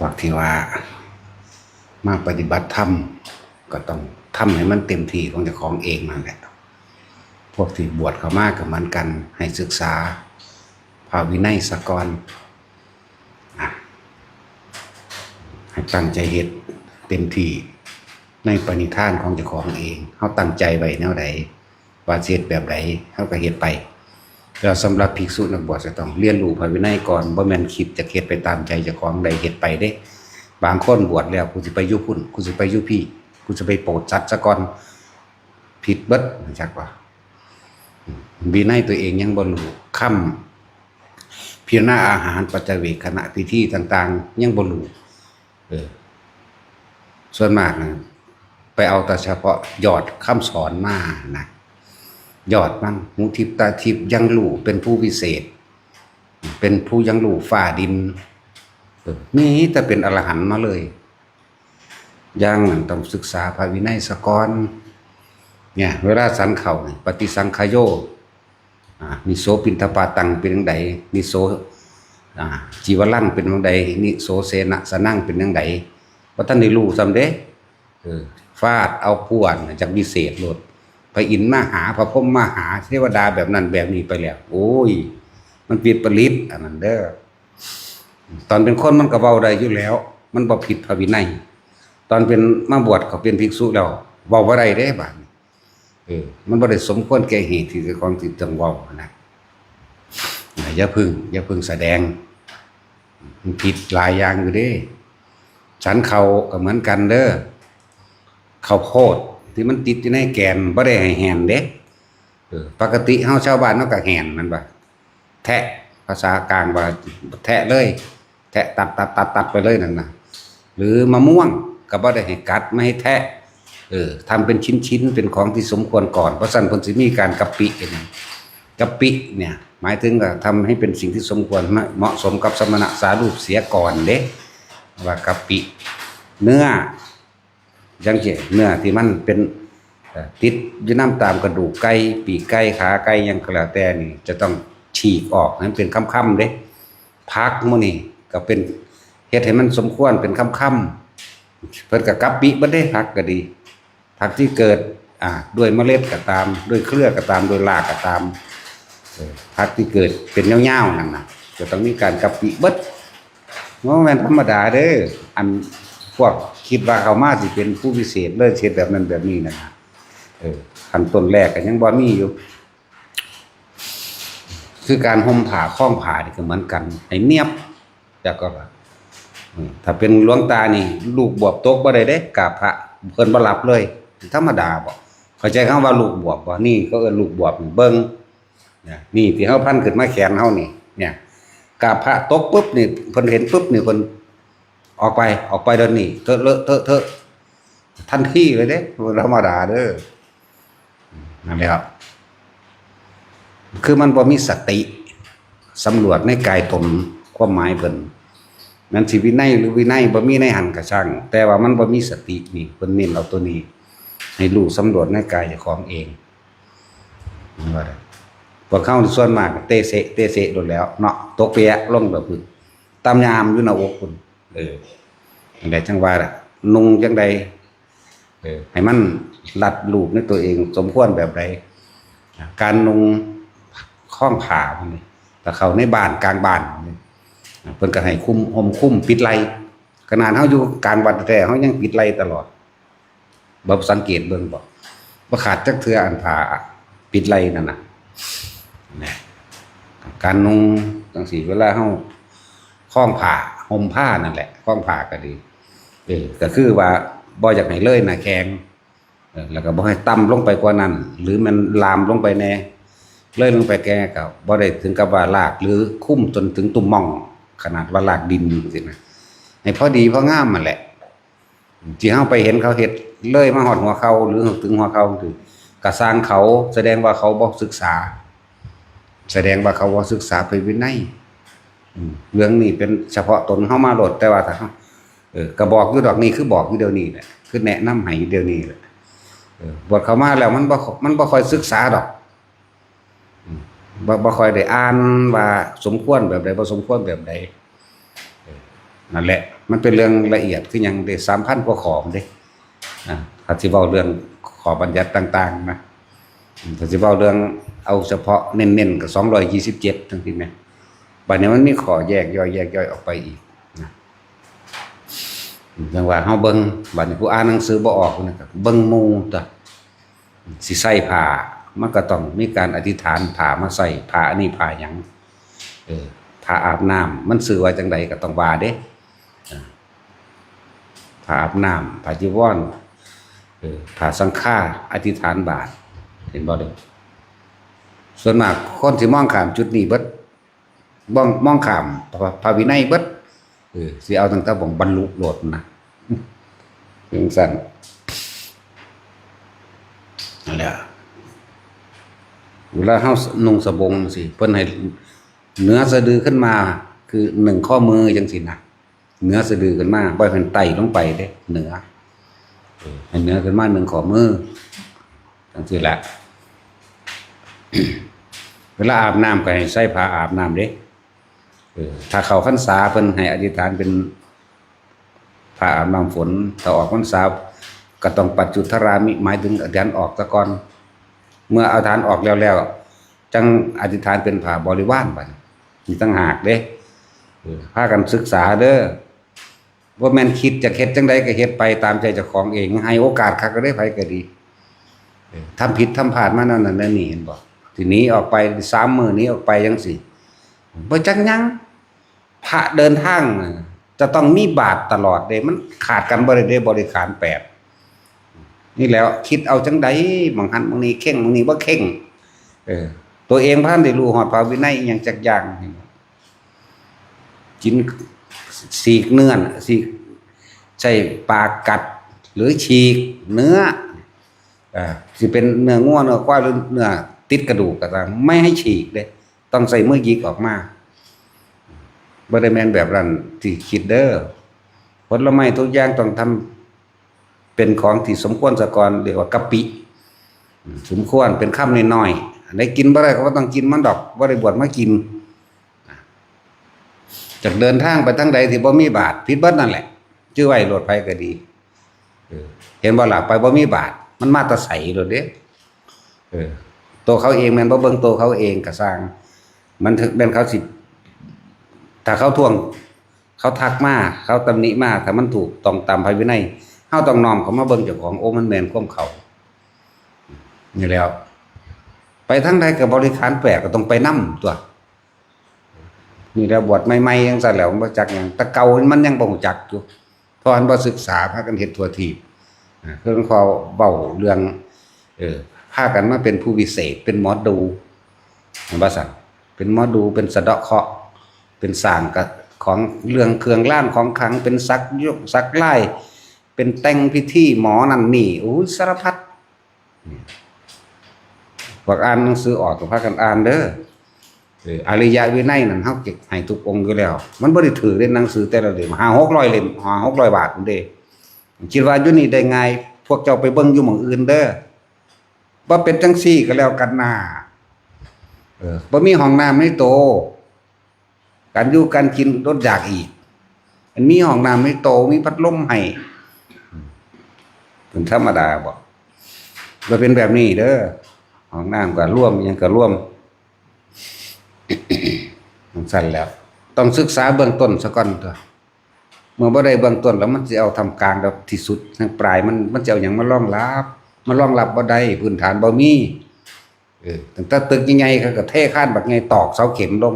พวกที่ว่ามาปฏิบัติธรรมก็ต้องทำให้มันเต็มที่ของเจ้าของเองนั่นแหละพวกที่บวชเข้ามาก็เหมือนกันให้ศึกษาภาวินัยซะก่อนให้ตั้งใจเฮ็ดเต็มที่ในปณิธานของเจ้าของเองเขาตั้งใจไว้แนวใดว่าเฮ็ดแบบใดเขาก็เฮ็ดไปแล้วสำหรับภิกษุนักบวชจะต้องเรียนรู้พระวินัยก่อนบ่แม่นคิดจะเฮ็ดไปตามใจเจ้าของใดเฮ็ดไปเด้บางคนบวชแล้วกูสิไปอยู่พุ่นกูสิไปอยู่พี่กูจะไปโปรดสัตว์ซะก่อนผิดเบิดจักว่าวินัยตัวเองยังบ่รู้ค่ำพิจารณาอาหารปัจจเวกขณะพิธีต่างๆยังบ่รู้ส่วนมากนะไปเอาแต่เฉพาะยอดคำสอนมานะยอดมันหูทิพตาทิพยังรู้เป็นผู้พิเศษเป็นผู้ยังรู้ฟ้าดินนี่แต่เป็นอรหันต์มาเลยยังต้องศึกษาพระวินัยซะก่อนเนี่ยเวลาสันเข่าปฏิสังขโยนิโสปินทปาตังเป็นจังไดนิโสจีวรังเป็นจังไดนิโสเสนะสนั่งเป็นจังไดว่าท่านได้รู้ซ้ำเด้ฟาดเอาพวนจากวิเศษโลดพระอินทร์มาหาพระพรหมมาหาเทวดาแบบนั้นแบบนี้ไปแล้วโอ้ยมันผิดปริตอันนั้นเด้อตอนเป็นคนมันก็เว้าได้อยู่แล้วมันบ่ผิดพระวินัยตอนเป็นมาบวชก็เป็นภิกษุแล้วเว้าบ่ได้เด้บาดนี้มันบ่ได้สมควรแก่เหตุที่จะของที่ต้องเว้านะอย่าพึ่งแสดงมันผิดหลายอย่างอยู่เด้ฉันเขาก็เหมือนกันเด้อข้าวโพดที่มันติดอยู่ในแกนบ่ได้ให้แห้งเด้ปกติเฮาชาวบ้านเฮาก็แห้งมันบ่แทะภาษากลางว่าแทะเลยแทะตัดไปเลยนั่นน่ะหรือมะม่วงก็บ่ได้ให้กัดไม่ให้แทะทำเป็นชิ้นๆเป็นของที่สมควรก่อนเพราะฉะนั้นเพิ่นสิมีการกะปิกันกะปิเนี่ยหมายถึงว่าทำให้เป็นสิ่งที่สมควรเหมาะสมกับสมณะสารูปเสียก่อนเด้ว่ากะปิเนื้อยังเจเนื้อที่มันเป็นติดอยู่น้ำตามกระดูกไก่ปีกไก่ขาไก่ยังก็แล้วแต่นี่จะต้องฉีกออกให้เป็นค่ำๆเด้พักมื้อนี้ก็เป็นเฮ็ดให้มันสมควรเป็นค่ำๆเพิ่นก็กะปิบ่ได้พักก็ดีผักที่เกิดด้วยเมล็ดก็ตามด้วยเครือก็ตามด้วยรากก็ตามผักที่เกิดเป็นยาวๆนั่นน่ะจะต้องมีการกะปิเบิดบ่แม่นธรรมดาเด้ออันพวกคิดว่าเขามาสิเป็นผู้พิเศษเลิศเฮ็ดแบบนั้นแบบนี้นะขั้นต้นแรกก็ยังบ่มีอยู่คือการห่มผ้าคล้องผ้านี่ก็เหมือนกันให้เนียบแล้วก็ถ้าเป็นหลวงตานี่ลูกบวบตกบ่ได้เด้กราบพระเพิ่นบ่รับเลยธรรมดาบ่เข้าใจคำว่าลูกบวบบ่นี่ก็เอิ้นลูกบวบเบิ่งนี่ที่เฮาพันขึ้นมาแขนเฮานี่เนี่ยกราบพระตกปุ๊บนี่เพิ่นเห็นปุ๊บนี่เพิ่นออกไปเดี๋ยวนี้เถอะทันทีเลยเด้ธรรมดาเด้อนั่นแหละครับคือมันบ่มีสติสำรวจในกายตนความหมายเพิ่น มันสิวินัยหรือวินัยบ่มีในหันก็ช่างแต่ว่ามันบ่มีสตินี่เพิ่นเน้นเอาตัวนี้ให้รู้สำรวจในกายเจ้าของเองว่าได้พวกเขาส่วนมากเตะเสะโดนแล้วเนาะตกเปียลงแบบพึ่งตามยามอยู่หน้าอกพุ่นจังได๋จังว่านุ่งจังใดให้มันรัดรูปในตัวเองสมควรแบบใดการนุ่งข้องผ้าพวกนี้ถ้าเข้าในบ้านกลางบ้านเพิ่นก็ให้คุมห่มคุ้มปิดไหล่ขนาดเฮาอยู่กลางวัดแต่เฮายังปิดไหล่ตลอดบ่สังเกตเบิ่งบ่ขาดจักเทื่ออันผ้าปิดไหล่นั่นน่ะการนุ่งจังซี่เวลาเฮาคล้องผ้าห่มผ้านั่นแหละคล้องผ้าก็ดีก็คือว่าบ่อยากให้เลยหน้าแข้งแล้วก็บ่ให้ต่ำลงไปกว่านั้นหรือมันลามลงไปแน่เลยลงไปแก่ก็บ่ได้ถึงกับว่าลากหรือคุ้มจนถึงตุ่มม่องขนาดว่าลากดินจังซี่นะให้พอดีพองามนั่นแหละที่เฮาไปเห็นเขาเฮ็ดเลยมาฮอดหัวเข่าหรือถึงหัวเข่าคือกระสร้างเขาแสดงว่าเขาบ่ศึกษาแสดงว่าเขาบ่ศึกษาไปวินัยเรื่องนี้เป็นเฉพาะตนเฮามาโลดแต่ว่าถ้าก็บอกอยู่ดอกนี้คือบอกอยู่เดี๋ยวนี้แหละคือแนะนำให้เดี๋ยวนี้แหละบวชเข้ามาแล้วมันบ่ค่อยศึกษาดอกบ่ค่อยได้อ่านว่าสมควรแบบใดบ่สมควรแบบใดนั่นแหละมันเป็นเรื่องละเอียดคือหยังได้ 3,000 กว่าข้อเด้ถ้าสิเว้าเรื่องข้อบัญญัติต่างๆนะถ้าสิเว้าเรื่องเอาเฉพาะเน้นๆก็227จังซี่แม่บัดนี้มันมีข้อแยกย่อยออกไปอีกนะจังว่าเฮาเบิ่งบัดนี้ผู้อ่านหนังสือบ่ออกนะครับเบิ่งหมู่ตัวสิใส่ผ้ามันก็ต้องมีการอธิษฐานผ้ามาใส่ผ้าอันนี้ผ้าหยังผ้าอาบน้ำมันชื่อว่าจังไดก็ต้องว่าเด้ผ้าอาบน้ำผ้าจีวรผ้าสังฆาอธิษฐานบาทเห็นบ่เด้อส่วนมากคนสิมองข้ามจุดนี้เบิดมองข้ามพระวินัยเบิดสิเอาตั้งแต่บ่บรรลุโลดนะจังซั่นนั่นแหละเวลาเฮานุ่งสบงสิเพิ่นให้เหนือสะดือขึ้นมาคือ1ข้อมือจังซี่นะเหนือสะดือขึ้นมาบ่ให้เพิ่นไต่ลงไปเด้เหนือให้เหนือขึ้นมา1ข้อมือจังซี่แหละ เวลาอาบน้ำก็ให้ใส่ผ้าอาบน้ำเด้ถ้าเข้าพรรษาเพิ่นให้อธิษฐานเป็นผ้าอาบน้ำฝนถ้าออกพรรษาก็ต้องปัจจุทรามิหมายถึงอธิษฐานออกซะก่อนเมื่ออธิษฐานออกแล้วจังอธิษฐานเป็นผ้าบริวารบัดนี้ต่างหากเด้พากันศึกษาเด้อบ่แม่นคิดจะเฮ็ดจังไดก็เฮ็ดไปตามใจเจ้าของเองให้โอกาสคักก็ได้ไผก็ดีทำผิดทำพลาดมานั่นนี่เห็นบ่ทีนี้ออกไป3 มื้อนี้ออกไปจังซี่บ่จักหยังพระเดินทางจะต้องมีบาตรตลอดเด้มันขาดกันบ่ได้เด้บริขาร8นี่แล้วคิดเอาจังได๋บางหันบางนี้เข่งบางนี้บ่เข่งตัวเองบ่ทันได้รู้ฮอดพระวินัยอีหยังจักอย่างกินสีกเนื้อสีกใช้ปากกัดหรือฉีกเนื้อสิเป็นเนื้องัวเนื้อควายหรือเนื้อติดกระดูกก็ตามไม่ให้ฉีกเด้ต้องใส่มือหยิกออกมาบ่ได้แม่นแบบนั้นที่คิดเด้อผลไม้ทุกอย่างต้องทำเป็นของที่สมควรซะก่อนเรียกว่ากะปิสมควรเป็นคำน้อยๆอันใดกินบ่ได้ก็บ่ต้องกินมันดอกบ่ได้บวชมากินจากเดินทางไปทางใดที่บ่มีบาตรผิดเบิดนั่นแหละชื่อไว้โลดไผก็ดีเห็นบ่ล่ะไปบ่มีบาตรมันมาแต่ไสโลดเด้ตัวเขาเองแม่นบ่เบิ่งตัวเขาเองก็สร้างมันถึงแม่นเขาสิถ้าเขาทวงเขาทักมาเขาตำหนิมาถ้ามันถูกต้องตามพระวินัยเฮาต้องน้อมเข้ามาเบิ่งเจ้าของโอ้มันแม่นความเขานี่แล้วไปทางใดก็บริขาร8ก็ต้องไปนำตัวนี่แล้วบวชใหม่ๆจังซั่นแล้วบ่จักหยังแต่เก่ามันยังบ่ฮู้จักอยู่เพราะอันบ่ศึกษาพากันเฮ็ดทั่วทีปเพิ่นขอเว้าเรื่องพากันมาเป็นผู้วิเศษเป็นหมอดูว่าซั่นเป็นหมอดูเป็นสะเดาะเคราะห์เป็นสร้างกับของเรื่องเครื่องล้านของขลังเป็นซักยกซักไล่เป็นแต่งพิธีหมอนั่นนี่โอ้ยสารพัดพวกอ่านหนังสือออกก็พากันอ่านเด้อ อริยวินัยนั่นเฮาเก็บให้ทุกองค์อยู่แล้วมันบ่ได้ถือเล่นหนังสือแต่ละเล่ม500-600เล่ม500-600บาทพุ่นเด้คิดว่าอยู่นี่ได้ง่ายพวกเจ้าไปเบิ่งอยู่หม้องอื่นเด้อบ่เป็นจังซี่ก็แล้วกันน่ะบ่มีห้องน้ำในโตการอยู่การกินอดอยากอีกมันมีห้องน้ำในโตมีพัดลมให้เป็นธรรมดาบ่เป็นแบบนี้เด้อห้องน้ำก็ร่วมยังก็ร่วม สั่นแล้วต้องศึกษาเบื้องต้นซะก่อนตัวเมื่อบ่ได้เบื้องต้นแล้วมันสิเอาทำกลางแบบที่สุดทางปลายมันจะเอาหยังมารองรับบ่ได้พื้นฐานบ่มีตั้งแต่ตึกใหญ่ๆเขาก็เทคานบักใหญ่ตอกเสาเข็มลง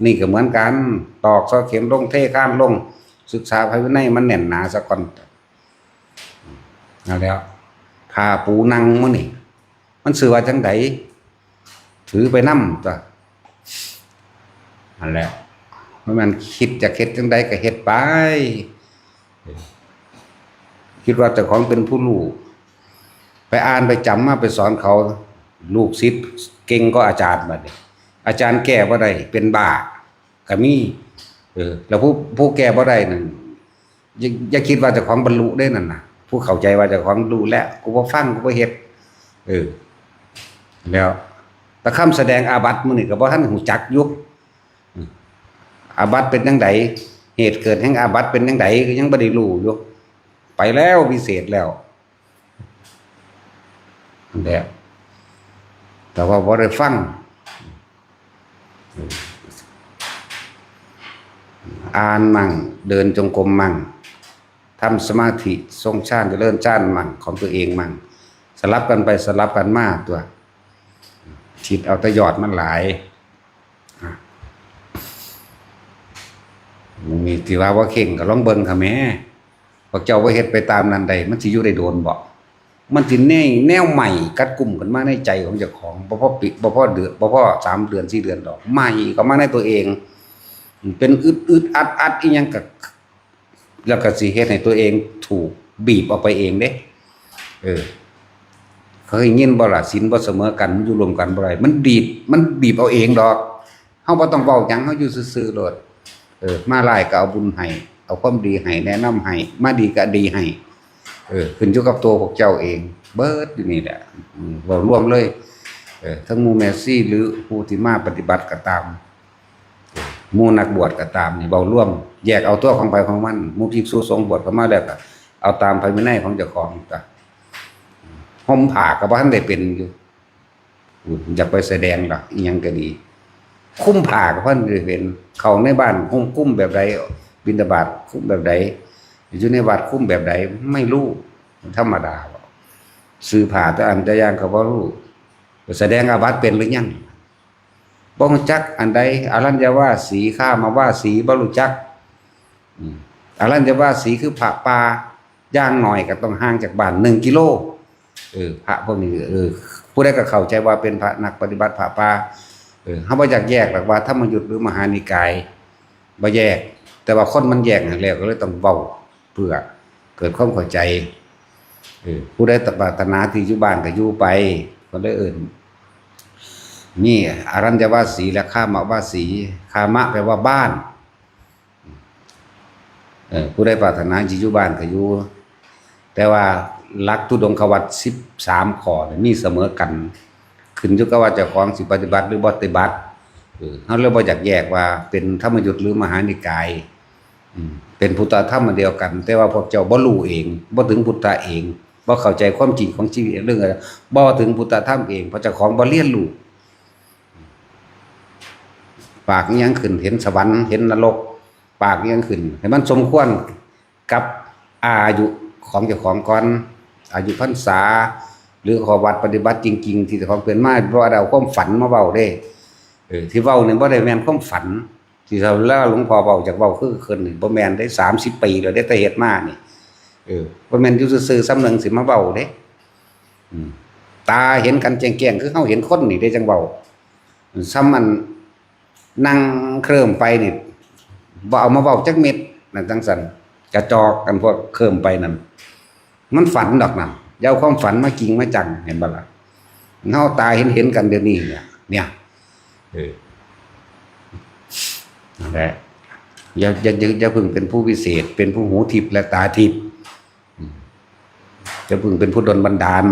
นี่ก็เหมือนกันตอกเสาเข็มลงเทคานลงศึกษาภายในมันแน่นหนาซะก่อนเอาแล้วผ้าปูนั่งมื้อนี่มันชื่อว่าจังไดถือไปนำตัวนั่นแหละมันคิดจะเฮ็ดจังไดก็เฮ็ดไปคิดว่าเจ้าของเป็นผู้รู้ไปอ่านไปจำมาไปสอนเขาลูกศิษย์เก่งก็อาจารย์บัดนี้อาจารย์แก้บ่ได้เป็นบ้าก็มีแล้วผู้แก้บ่ได้นั่นอย่าคิดว่าเจ้าของบรรลุได้นั่นน่ะผู้เข้าใจว่าเจ้าของรู้แล้วกูบ่ฟังกูบ่เฮ็ดแล้วแต่คำแสดงอาบัติมื้อนี้ก็บ่ทันฮู้จักอยู่อาบัติเป็นจังไดเหตุเกิดแห่งอาบัติเป็นจังไดก็ยังบ่ได้รู้อยู่ไปแล้ววิเศษแล้วนั่นแหละแต่ว่าบ่ได้ฟังอ่านมั่งเดินจงกรมมั่งทำสมาธิทรงฌานเจริญฌานมั่งของตัวเองมั่งสลับกันไปสลับกันมาตัวจิตเอาแต่ยอดมันหลายมีที่ว่าเข่งก็ลองเบิ่งค่ะแม่พวกเจ้าว่าเฮ็ดไปตามนั้นใดมันสิอยู่ได้โดนบ่มันสิแนวใหม่กัดกลุ่มกันมาในใจของเจ้าของบ่พอปิบ่พอเดือนบ่พอ3เดือน4เดือนดอกใหม่ก็มาในตัวเองเป็นอึดอัดอีหยังก็แล้วก็สิเฮ็ดให้ตัวเองถูกบีบออกไปเองเด้เคยยินบ่ล่ะศีลบ่เสมอกันอยู่รวมกันบ่ได้มันบีบเอาเองดอกเฮาบ่ต้องเว้าหยังเฮาอยู่ซื่อๆโลดมาหลายก็เอาบุญให้เอาความดีให้แนะนำให้มาดีก็ดีให้ขึ้นอยู่กับตัวพวกเจ้าเองเบิดอยู่นี่แหละเว้ารวมเลยทั้งหมู่แม่ซี่หรือผู้ที่มาปฏิบัติก็ตามหมู่นักบวชก็ตามนี่เว้ารวมแยกเอาตัวของไผของมันหมู่ภิกษุสงฆ์บวชเข้ามาแล้วก็เอาตามภายในของเจ้าของก็ห่มผ้าก็บ่ทันได้เป็นอยู่อยากไปแสดงล่ะอีหยังก็ดีคุ้มผ้าก็เพิ่นได้เป็นเข้าในบ้านห่มคุ้มแบบใดบิณฑบาตคุ้มแบบใดอยู่ในวัดคุ้มแบบใดไม่รู้ธรรมดาซื้อผ้าแต่อันแต่อย่างก็บ่รู้แสดงอาบัติเป็นหรือยังบ่รู้จักอันใดอรัญญวาสีข้ามาว่าสีบ่รู้จักอรัญญวาสีคือพระป่าย่างหน่อยก็ต้องห่างจากบ้าน1กิโลพระพวกนี้ผู้ใดก็เข้าใจว่าเป็นพระนักปฏิบัติพระป่าเฮาบ่อยากแยกหรอกว่าธรรมยุทธหรือมหานิกายบ่แยกแต่ว่าคนมันแยกนั่นแล้วก็เลยต้องเว้าเพื่อเกิดความเข้าใจผู้ใดปรารถนาที่อยู่บ้านก็อยู่ไปก็ได้นี่อรัญญวาสีและฆามวาสีฆามะแปลว่าบ้านผู้ใดปรารถนาที่อยู่บ้านก็อยู่แต่ว่าหลักทุดงควัตร13ข้อมีเสมอกันขึ้นอยู่กับว่าเจ้าของสิปฏิบัติหรือบ่ปฏิบัติเฮาเลยบ่อยากแยกว่าเป็นธรรมยุทธหรือมหานิกายเป็นพุทธธรรมอันเดียวกันแต่ว่าพวกเจ้าบ่รู้เองบ่ถึงพุทธะเองบ่เข้าใจความจริงของชีวิตเรื่องอะไรบ่ถึงพุทธธรรมเองเพราะเจ้าของบ่เรียนรู้ปากยังขึ้นเห็นสวรรค์เห็นนรกปากยังขึ้นให้มันสมควรกับอายุของเจ้าของก่อนอายุพรรษาหรือขอวัดปฏิบัติจริงๆที่เจ้าของเป็นมาเพราะเอาความฝันมาเว้าเด้ที่เว้านี่บ่ได้แม่นความฝันที่เราแล้วหลวงพ่อเว้าจากเว้าคือคนนี่บ่แม่นได้30ปีแล้วได้แต่เฮ็ดมานี่บ่แม่นอยู่ซื่อๆซ้ำนึงสิมาเว้าเด้ตาเห็นกันแจ้งๆคือเฮาเห็นคนนี่ได้จังเว้าซ้ำมันนั่งเคลิ้มไปนี่บ่เอามาเว้าจักเม็ดนั่นจังซั่นกระจอกกันพวกเคลิ้มไปนั่นมันฝันดอกนั่นอย่าเอาความฝันมากิงมาจังเห็นบ่ล่ะเฮาตาเห็นกันเดี๋ยวนี้เนี่ย นั่นแหละอย่าพึงเป็นผู้วิเศษเป็นผู้หูทิพย์และตาทิพย์จะพึงเป็นผู้ดลบันดาล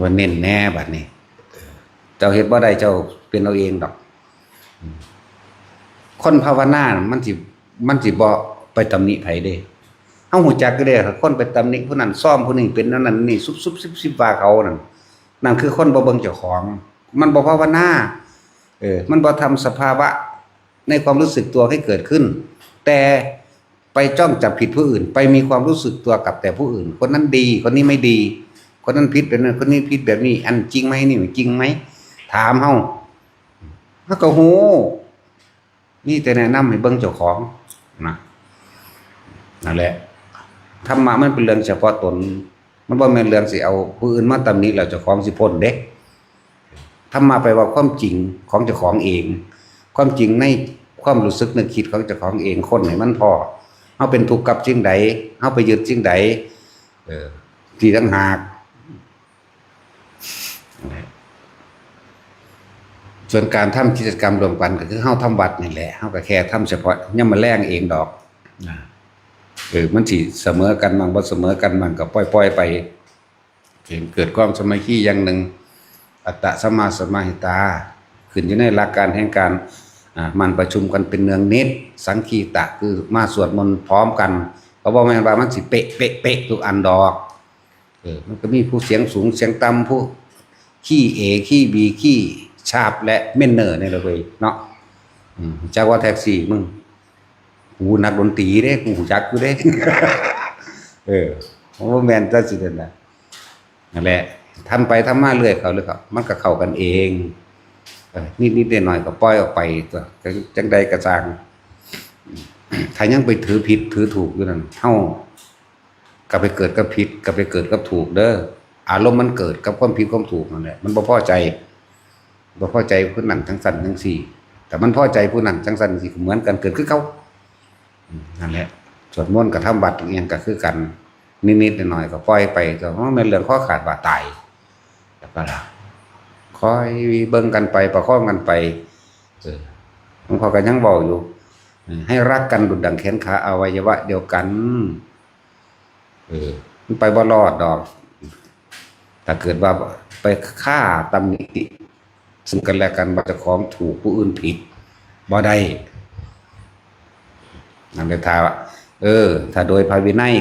ว่าเน้นแน่บัดนี้เจ้าเฮ็ดบ่ได้เจ้าเป็นเอาเองดอกคนภาวนามันสิบ่ไปตำหนิไผเด้เฮาฮู้จักก็ได้คนไปตำหนิผู้นั้นซ่อมผู้นี้เป็นอันนั้นนี่ซุบๆซิบๆว่าเขานั่นคือคนบ่เบิ่งเจ้าของมันบ่ภาวนามันบ่ทำสภาวะในความรู้สึกตัวให้เกิดขึ้นแต่ไปจ้องจับผิดผู้อื่นไปมีความรู้สึกตัวกับแต่ผู้อื่นคนนั้นดีคนนี้ไม่ดีคนนั้นผิดแบบนั้นคนนี้ผิดแบบนี้อันจริงไหมนี่จริงไหมถามเฮาก็ฮู้นี่แต่แนะนำให้เบิ่งเจ้าของนั่นแหละธรรมะมันเป็นเรื่องเฉพาะตนมันบ่แม่นเรื่องสิเอาผู้อื่นมาตำหนิแล้วเจ้าของสิพ้นเด้ธรรมะไปว่าความจริงของเจ้าของเองความจริงในความรู้สึกนึกคิดของเจ้าของเองคนให้มันพอเฮาเป็นทุกข์กับสิ่งใดเฮาไปยึดสิ่งใดที่ต่างหากส่วนการทำกิจกรรมรวมกันก็คือเฮาทำวัดนี่แหละเฮาก็แค่ทำเฉพาะยามมื้อแลงเองดอกมันสิเสมอกันมั่งบ่เสมอกันมั่งก็ปล่อยๆไปเกิดความสมัคคีอย่างหนึ่งอัตตะสัมมาสมาหิตาขึ้นอยู่ในหลักการแห่งการมันประชุมกันเป็นเนืองนิดสังคีตะคือมาสวดมนต์พร้อมกันก็บ่แม่นว่ามันสิเป๊ะทุกอันดอกมันก็มีผู้เสียงสูงเสียงต่ำผู้ขี้เอขี้บีขี้ชาบและเม่นเนอร์นี่ล่ะเว้ยเนาะจักว่าแท็กซี่มึงกูนักดนตรีเด้กูรู้จักอยู่เด้ผมว่าแม่นจังซี่นั่นแหละทำไปทำมาเรื่อยเขามันก็เข้ากันเองนิดๆหน่อยๆก็ปล่อยออกไปตัวจังใดกระจางถ้ายังไปถือผิดถือถูกอยู่นั่นเฮาก็ไปเกิดกับผิดก็ไปเกิดกับถูกเด้ออารมณ์มันเกิดกับความผิดความถูกนั่นแหละมันบ่พอใจผู้นั้นทั้งสั่นทั้งสี่แต่มันพอใจผู้นั้นทั้งสั่นทั้งสี่เหมือนกันเกิดคือเขานั่นแหละสวดมนต์กับทำบัตรอย่างก็คือกันนิดๆหน่อยๆก็ปล่อยไปก็เพราะมันเรื่องข้อขาดว่าตายแล้วก็ล่ะคอยเบิ่งกันไปประคองกันไปหลวงพ่อก็ยังบอกอยู่ให้รักกันดุจดั่งแขนขาอวัยวะเดียวกันมันไปบ่รอดดอกถ้าเกิดว่าไปฆ่าตำหนิซึ่งกันและกันว่าเจ้าของถูกผู้อื่นผิดบ่ได้นั่นเลยถ้าถ้าโดยพระวินัย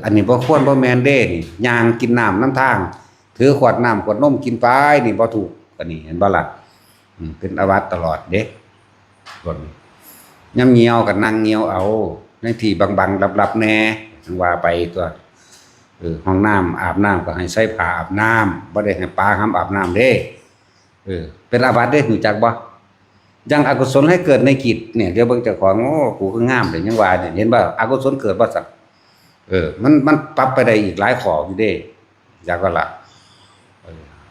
อันนี้บ่ควรบ่แม่นเด้นี่ย่างกินน้ำน้ำทางถือขวดน้ำขวดนมกินไปนี่บ่ถูกอันนี้เห็นบ่ล่ะเป็นอาวัตตลอดเด้คนย่ำเงียวกับนั่งเงียวเอาในที่บังๆลับๆแน่ว่าไปตัวห้องน้ำอาบน้ำก็ให้ใส่ผ้าอาบน้ำบ่ได้ให้ปลาห้ามอาบน้ำเด้เป็นอาบัติเด้รู้จักบ่ยังอกุศลให้เกิดในจิตเนี่ยเดี๋ยวเบิ่งเจ้าของโอ้กูคืองามเด้ยังว่าเนี่ยเห็นบ่อกุศลเกิดบ่สักมันปรับไปได้อีกหลายข้ออยู่เด้อยากว่าล่ะ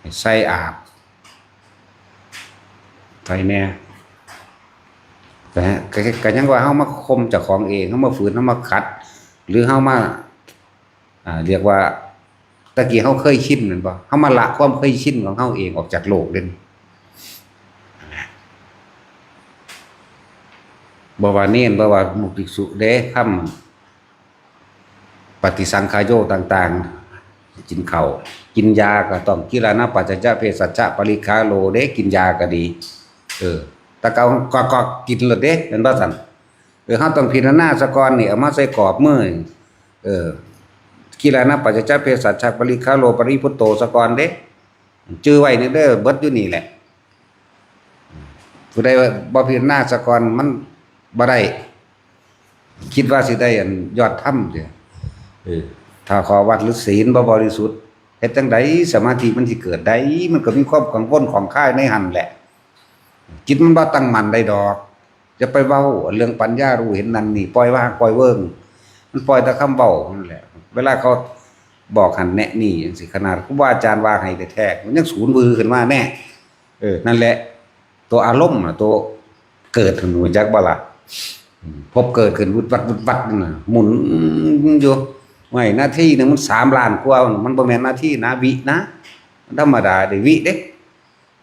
ให้ใส่อาบไปแน่แต่ก็ยังว่าเฮามาคมเจ้าของเองเฮามาฝืนเฮามาขัดหรือเฮามาเรียกว่าตะกี้เฮาเคยชินนั่นบ่เฮามาละความเคยชินของเฮาเองออกจากโลกเด่นบ่ว่าเน้นบ่ว่ามุติสุเด้คำปฏิสังขายโยต่างๆกินข้าวกินยาก็ต้องกิรานะปัจจจะเภสัชจะปริคาโลเด้กินยาก็ดีตะเกาก็กินเลยเด้เป็นบ่ซั่นเฮาต้องพิจารณาซะก่อนนี่เอามาใส่กรอบมือกิรานะปัจจจะเภสัชจะปริคาโลปริพุตโตซะก่อนเด้จื้อไว้นี่เด้อเบิดอยู่นี่แหละผู้ใดบ่พิจารณาซะก่อนมันบ่ได้คิดว่าสิได้อันยอดธรรมเด้ถ้าขอวัดหรือศีลบ่บริสุทธิ์เฮ็ดจังได๋สมาธิมันสิเกิดได้มันก็มีความกังวลของข้ายในหั่นแหละจิตมันบ่ตั้งมั่นได้ดอกจะไปเว้าเรื่องปัญญารู้เห็นนั่นนี่ปล่อยว่างปล่อยเวิงมันปล่อยแต่คำเว้านั่นแหละเวลาเขาบอกหันแนะนี่จังซี่ขนาดครูบาอาจารย์ว่าให้แท้ๆมันยังสูญวือขึ้นมาแน่นั่นแหละตัวอารมณ์น่ะตัวเกิดขึ้นรู้จักบ่ล่ะพบเกิดขึ้นวุดวัดนั่นน่ะหมุนอยู่ไม่หน้าที่นึงมัน3 ล้านกว่ามันบ่แม่นหน้าที่นะวินะธรรมดาได้วิเด้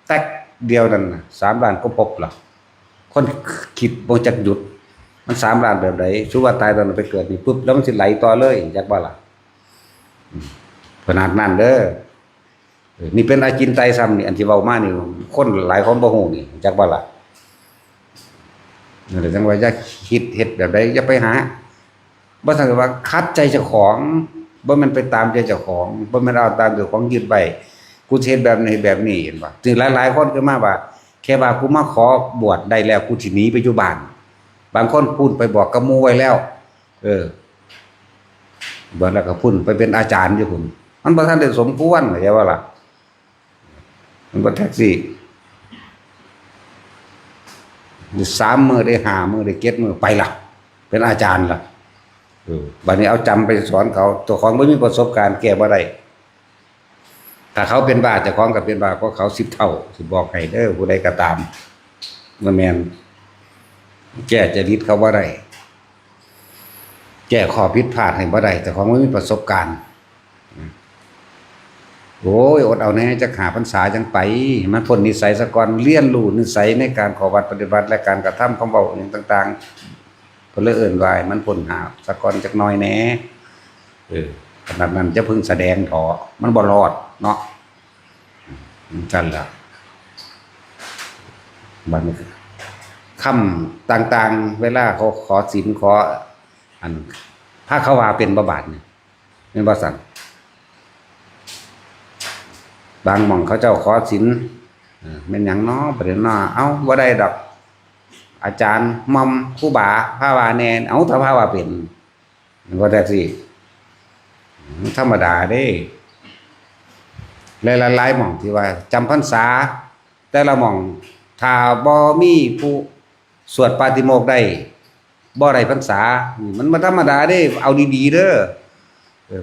แตก เดียวนั่นน่ะ3 ล้านก็พบล่ะคนคิดบ่จักหยุดมัน3 ล้านแบบใดสุว่าตายตอนนั้นไปเกิดนี่ปุ๊บแล้วมันสิไหลต่อเลยจักบ่ล่ะขนาดนั้นเด้อนี่เป็นอาจินไตยซ้ำนี่อันที่เว้ามานี่คนหลายคนบ่ฮู้นี่จักบ่ล่ะนั่นแหละจังว่าอย่าคิดเฮ็ดแบบใดอย่าไปหาบ่ซั่นก็ว่าคัดใจเจ้าของบ่แม่นไปตามใจเจ้าของบ่แม่นเอาตามเจ้าของยึดไว้กูสิเฮ็ดแบบนี้แบบนี้เห็นบ่ถึงหลายๆคนก็มาว่าแค่ว่ากูมาขอบวชได้แล้วกูสิหนีไปอยู่บ้านบางคนพูดไปบอกกับหมู่ไว้แล้วบ่แล้วก็พุ่นไปเป็นอาจารย์อยู่พุ่นมันบ่ทันได้สมควรเข้าใจว่าล่ะมันบ่แท็กซี่3 มื้อได้5 มื้อได้7 มื้อไปล่ะเป็นอาจารย์ล่ะบัดนี้เอาจำไปสอนเขาตัวของบ่มีประสบการณ์แก้บ่ได้ถ้าเขาเป็นบ้าเจ้าของก็เป็นบ้าเพราะเขา10 เท่าสิบอกให้เด้อผู้ใดก็ตามบ่แม่นแก้จริตเขาบ่ได้แก้ข้อผิดพลาดให้บ่ได้แต่ของบ่มีประสบการณ์โอ้ยอดเอาแน่จักหาพรรษาจังไปมันพ้นนิสัยซะก่อนเรียนรู้นิสัยในการขอวัดปฏิบัติและการกระทำคำเว้าอย่างต่างๆเพิ่นเลยเอิ้นว่ามันพ้นหาซะก่อนจักหน่อยแหน่ขนาดนั้นจะพึ่งแสดงถอมันบ่รอดเนาะจันล่ะบัดนี้คำต่างๆเวลาเขาขอศีลขออันถ้าเขาว่าเป็นบ่บาดนี่แม่นบ่สั่นบางหม่องเขาเจ้าขอศีลแม่นหยังเนาะประเด็นเนาะเอ้าบ่ได้ดอกอาจารย์ม่อมครูบาพาว่าแน่เอ้าถ้าพาว่าเป็นมันก็ได้สิธรรมดาเด้หลายๆหม่องที่ว่าจำพรรษาแต่ละหม่องถ้าบ่มีผู้สวดปาฏิโมกข์ได้บ่ได้พรรษามันบ่ธรรมดาเด้เอาดีๆเด้อ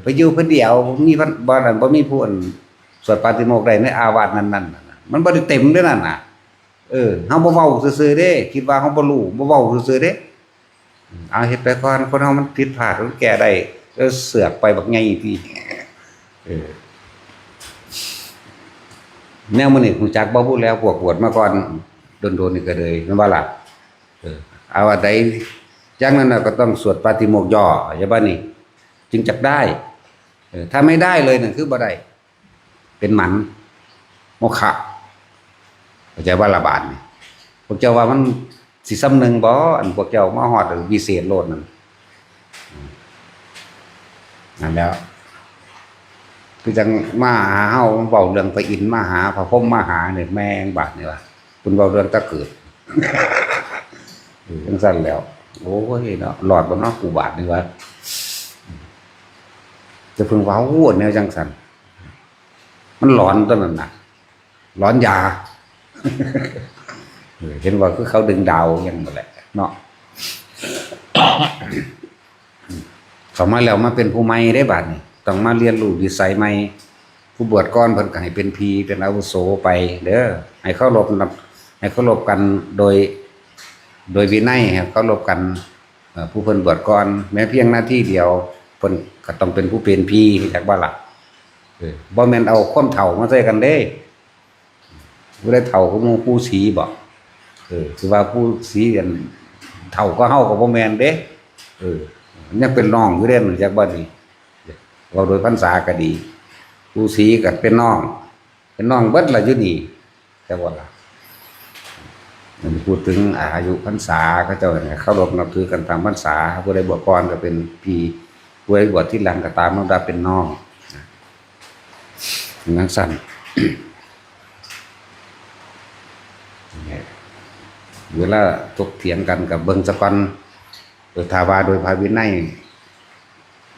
ไปอยู่เพิ่นเดียวมีบ่นั่นบ่มีผู้อันสวดปาฏิโมกข์ได้ในอาวาสนั้นๆมันบ่ได้เต็มเด้อนั่นน่ะเฮาบ่เว้าซื่อๆเด้คิดว่าเฮาบ่รู้บ่เว้าซื่อๆเด้เอาเฮ็ดไปก่อนคนเฮามันผิดพลาดมันแก้ได้เสือกไปบักใหญ่พี่แนวมื้อนี้ฮู้จักบ่พูดแล้วพวกบวชมาก่อนโดนๆนี่ก็เลยแม่นบ่ล่ะเอาว่าใดจังนั้นน่ะก็ต้องสวดปาฏิโมกข์ย่ออย่าบ่นี่จึงจักได้ถ้าไม่ได้เลยนั่นคือบ่ได้เป็นหมันโมฆะเข้าใจว่าละบาดนี่พวกเจ้าว่ามันสิซ้ำนึงบ่อันพวกเจ้ามาฮอดวิเศษโลดนั่นแล้วคือจังมาหาเฮาเว้าเรื่องพระอินทร์มาหาพระพรหมมาหาเนี่ยแม่งบาดนี่ล่ะคุณเว้าเรื่องตะเกิดจังซั่นแล้วโอ้ยเนาะหลอดบ่เนาะกูบาดนี่ว่าจะเพิ่งเว้าแนวจังซั่นมันหลอนตอนนั้นน่ะหลอนยาเห็นว่าคือเขาดึงดาวยังบ่แหละเนาะเขามาแล้วมาเป็นผู้ใหม่ได้บาดนี่ต้องมาเรียนรู้นิสัยใหม่ผู้บวชก่อนเพิ่นก็ให้เป็นพีเป็นอาวุโสไปเด้อให้เคารพกันโดยวินัยให้เคารพกันผู้เพิ่นบวชก่อนแม้เพียงหน้าที่เดียวเพิ่นก็ต้องเป็นผู้เป็นพีจักบ่ล่ะบ่แม่นเอาความเฒ่ามาใส่กันเด้ผู้ใดเฒ่าก็หมู่ผู้สีบ่คือว่าผู้สีกันเฒ่าก็เฮาก็บ่แม่นเด้ยังเป็นน้องอยู่เด้จักบ่นี่เว้าโดยพรรษาก็ดีผู้สีก็เป็นน้องเบิดล่ะอยู่นี่แต่ว่าล่ะมันพูดถึงอายุพรรษาเขาเจ้าเนี่ยเคารพนับถือกันตามพรรษาผู้ใดบวชก่อนก็เป็นพี่ผู้ใดบวชที่หลังก็ตามลำดับเป็นน้องนั่นสั้นเวลาถกเถียงกันกับเบิ่งซะก่อนโดยทาวาโดยภายวินัย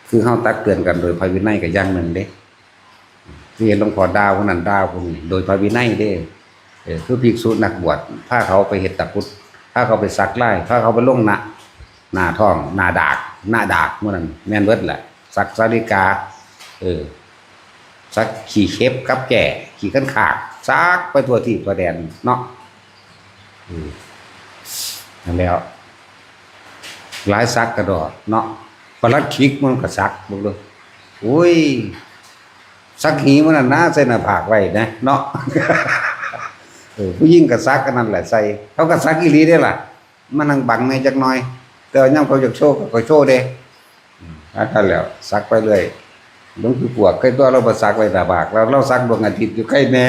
คือเฮาตักเตือนกันโดยภายวินัยก็อย่างหนึ่งเด้ที่เห็นหลวงพ่อดาวคนนั้นดาวคนนี้โดยภายวินัยเด้คือภิกษุนักบวชพาเขาไปเฮ็ดตะพุดพาเขาไปสักไล่พาเขาไปลงหน้าท้องหน้าดากมื้อนั้นแม่นเบิดแหละสักสาริกาสักขี่เข็บกับแก่ขี่ขันขากซักไปทั่วที่ทั่วแดนเนาะนั่นแล้วหลายซักกระดอเนาะปลัดชิกมันก็ซักบ่เลยโอ้ยซักหีมันน่ะใส่หน้าผากไว้นะเนาะ ผู้หญิงก็ซักกันนั่นแหละใส่เขาก็ซักอีหลีได้ล่ะมันนั่งบังในจักหน่อยแต่ว่าย่ำเขาอยากโชว์ก็โชว์เด้ถ้าแล้วซักไปเรื่อยหลวงพี่ปวกใกล้ตัวเราบ่ซักไว้ตาบากเราซักดวงอาทิตย์อยู่ใกล้แน่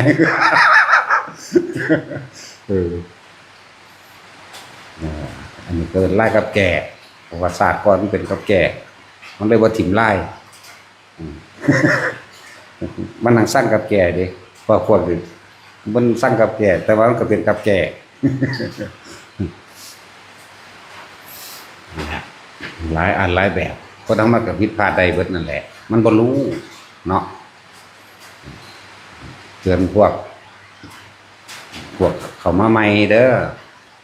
อันนี้ก็ไล่กับแก่ประวัติศาสตร์ก่อนมันเป็นกับแก่มันเลยว่าถิ่มไล่มันนั่งสร้างกับแก่ดิพวกนี้มันสร้างกับแก่แต่ว่ามันก็เป็นกับแก่หลายอันหลายแบบก็ทำมากับวิพาใดเบิดนั่นแหละมันบ่รู้เนาะเตือนพวกเขามาใหม่เด้อ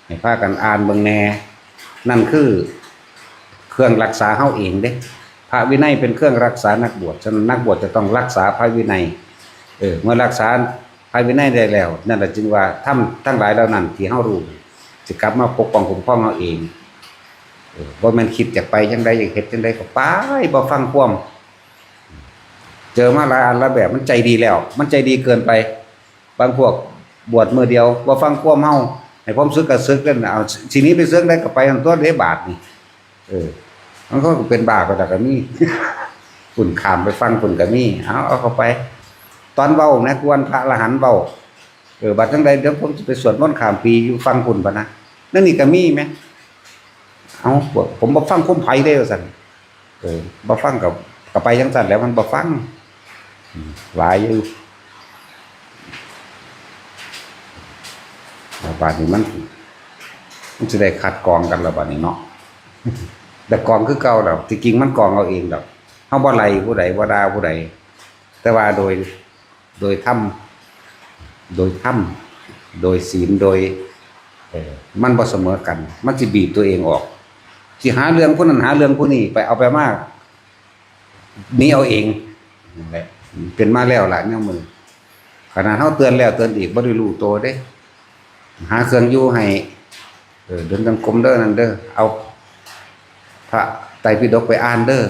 ให้พากันอ่านเบิ่งแน่นั่นคือเครื่องรักษาเฮาเองเด้พระวินัยเป็นเครื่องรักษานักบวชฉะนั้นนักบวชจะต้องรักษาพระวินัยเมื่อรักษาพระวินัยได้แล้วนั่นแหละจึงว่าทำทั้งหลายเหล่านั้นที่เฮารู้จะกลับมาปกป้องคุ้มครองเฮาเองบ่แม่นคิดจะไปจังได๋อยากเฮ็ดจังได๋ก็ไปบ่ฟังความเจอมาหลายอันหลายแบบมันใจดีแล้วมันใจดีเกินไปบางพวกบวชมื้อเดียวบ่ฟังความเฮาให้ผมซึกก็ซึกนั่นเอาทีนี้ไปซึกได้ก็ไปทั้งตัวเด้บาทนี่มันก็เป็นบาปก็มีฝุ่นขามไปฟังฝุ่นก็มีเอาเข้าไปตอนเว้านะกวนพระอรหันต์เว้าบัดจังได๋เดี๋ยวผมสิไปสวดมนต์ข้ามปีอยู่ฟังฝุ่นบ่นะนั่นนี่ก็มีมั้ยผมบ่ฟังคุ้มไผเด้ว่าซั่นบ่ฟังก็ไปจังซั่นแล้วมันบ่ฟังหลายอยู่บาดนี้มันสิได้คัดกรองกันแล้วบัดนี้เนาะแต่กรองคือเก่าดอกที่จริงมันกรองเอาเองดอกเฮาบ่ไล่ผู้ใดบ่ด่าผู้ใดแต่ว่าโดยธรรมโดยศีลโดยมันบ่เสมอกันมันสิบีบตัวเองออกสิหาเรื่องผู้นั้นหาเรื่องผู้นี้ไปเอาไปมากนี่เอาเองนั่นแหละเป็นมาแล้วล่ะเนี่ยมือขนาดเฮาเตือนแล้วเตือนอีกบ่ได้รู้ตัวเด้หาเครื่องอยู่ให้เดินจงกรมเด้อนั่นเด้อเอาพระไตรปิฎกไปอ่านเด้อ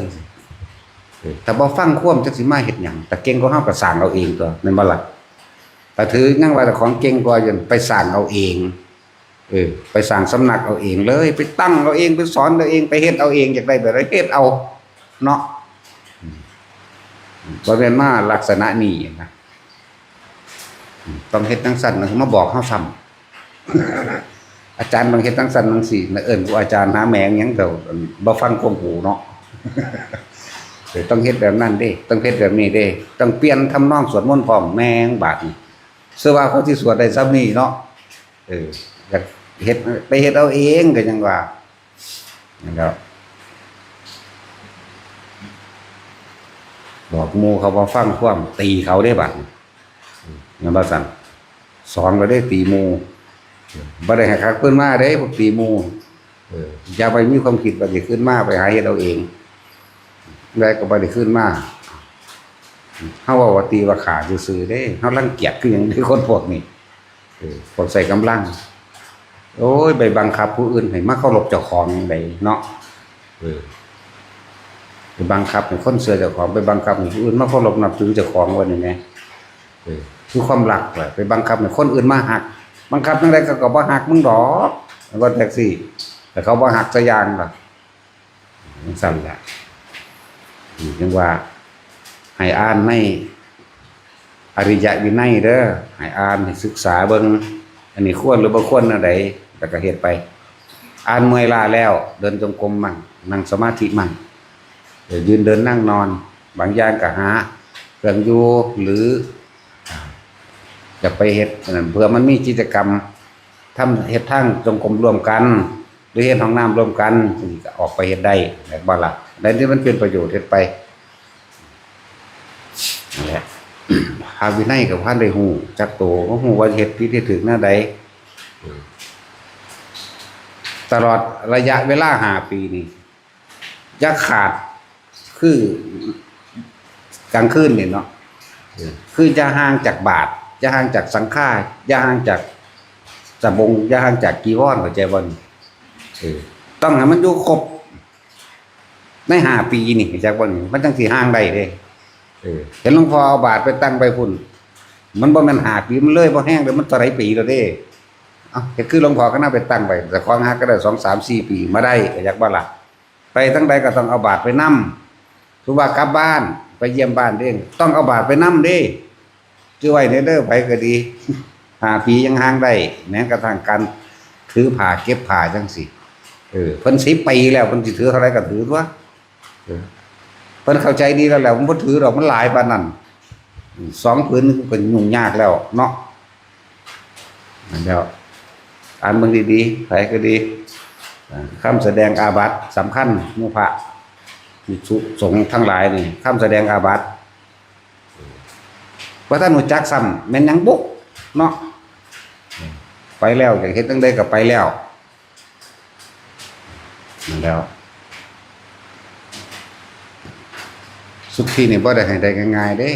แต่บ่ฟังความจักสิมาเฮ็ดหยังแต่เก่งก็เฮาก็สร้างเอาเองตัวแม่นบ่ล่ะแต่ถือนั่งว่าแต่ของเก่งกว่าจนไปสร้างเอาเองไปสร้างสำนักเอาเองเลยไปตั้งเอาเองไปสอนเอาเองไปเฮ็ดเอาเองอยากได้แบบไรเฮ็ดเอาเนาะบ่แม่นมาลักษณะนี้นะต้องเฮ็ดจังซั่นมาบอกเฮาซ้ำอาจารย์บางเฮ็ดจังซั่นจังซี่เอิ้นผู้อาจารย์หาแมงหยังก็บ่ฟังความหูเนาะต้องเฮ็ดแบบนั้นเด้ต้องเฮ็ดแบบนี้เด้ต้องเปลี่ยนทำนองสวดมนต์พร้อมแมงบาดนี่เสื้อว่าเขาสิสวดได้ซ้ำนี้เนาะอยากเฮ็ดไปเฮ็ดเอาเองก็จังว่านั่นแล้วบอกหมู่เขาบ่ฟังความตีเขาได้บาดนั่นบ่ซั่นสอนก็ได้ตีหมู่บ่ได้ให้คักเพิ่นมาเด้พวกตีหมู่อย่าไปมีความคิดว่าสิขึ้นมาไปหาเฮ็ดเอาเองได้ก็บ่ได้ขึ้นมาเฮาว่าตีว่าขาซื่อๆเด้เฮารังเกียจคือหยังที่คนพวกนี้พวกใส่กำลังโอ้ยไปบังคับผู้อื่นให้มาเคารพเจ้าของจังไดเนาะไปบังคับให้คนเชื่อเจ้าของไปบังคับให้ผู้อื่นมาเคารพนับถือเจ้าของว่านี่แหมคือความรักแหละไปบังคับให้คนอื่นมาฮักบังคับจังได๋ก็บ่ฮักมึงดอกว่าจังซี่แต่เขาบ่ฮักซะอย่างล่ะจังซั่นแหละจังว่าให้อ่านในอริยวินัยเด้อให้อ่านให้ศึกษาเบิ่งอันนี้ควรหรือบ่ควรอันใดแล้วก็เฮ็ดไปอ่านเมื่อยล้าแล้วเดินจงกรมมั่งนั่งสมาธิมั่งยืนเดินนั่งนอนบางอย่างก็หาเครื่องอยู่หรือจะไปเฮ็ดนั่นเพื่อมันมีกิจกรรมทำเฮ็ดทางจงกรมร่วมกันหรือเฮ็ดห้องน้ำร่วมกันก็ออกไปเฮ็ดได้แบบบ่ล่ะได้ที่มันเป็นประโยชน์เฮ็ดไปนั่นแหละพาวินัยกับพานได้ฮู้จักโตก็ฮู้ว่าเฮ็ดผิดเฮ็ดถูกแนวใดตลอดระยะเวลา5ปีนี้อย่าขาดคือกลางคืนนี่เนาะคือจะห่างจากบาทจะห่างจากสังฆาจะห่างจากสบงจะห่างจากกีวรเข้าใจบ่ต้องให้มันอยู่ครบใน5ปีนี่จักบ่นี่มันจังสิห่างได้เด้เห็นหลวงพ่อเอาบาทไปตั้งไปพุ่น มันบ่แม่น5 ปีมันเลยบ่แห้งเลยมันเท่าไหร่ปีแล้วเด้เอ้าเฮ็ดคือหลวงพ่อก็น่าไปตั้งไว้แต่ของฮักก็ได้2 3 4 ปีมาได้ก็อยากบ่ล่ะไปทั้งใดก็ต้องเอาบาตรไปนำถือว่ากลับบ้านไปเยี่ยมบ้านเด้ต้องเอาบาตรไปนำเด้จื้อไว้เด้อไปก็ดี5 ปียังห่างได้แม้กระทั่งการถือผ้าเก็บผ้าจังซี่เพิ่น10 ปีแล้วเพิ่นสิถือเท่าไหร่ก็ถือตัวเพิ่นเข้าใจดีแล้วแหละมันบ่ถือดอกมันหลายปานนั้น2 ผืนก็ยุ่งยากแล้วเนาะนั่นแล้วอ่านเบิ่งดีๆไผก็ดีคำแสดงอาบัติสำคัญหมู่พระสงฆ์ทั้งหลายนี่คำแสดงอาบัติว่าท่านรู้จักซ้ำแม่นหยังบุกเนาะไปแล้วอยากเฮ็ดจังได๋ก็ไปแล้วนั่นแล้วสุขีนี่บ่ได้ให้ได้ง่ายๆเด้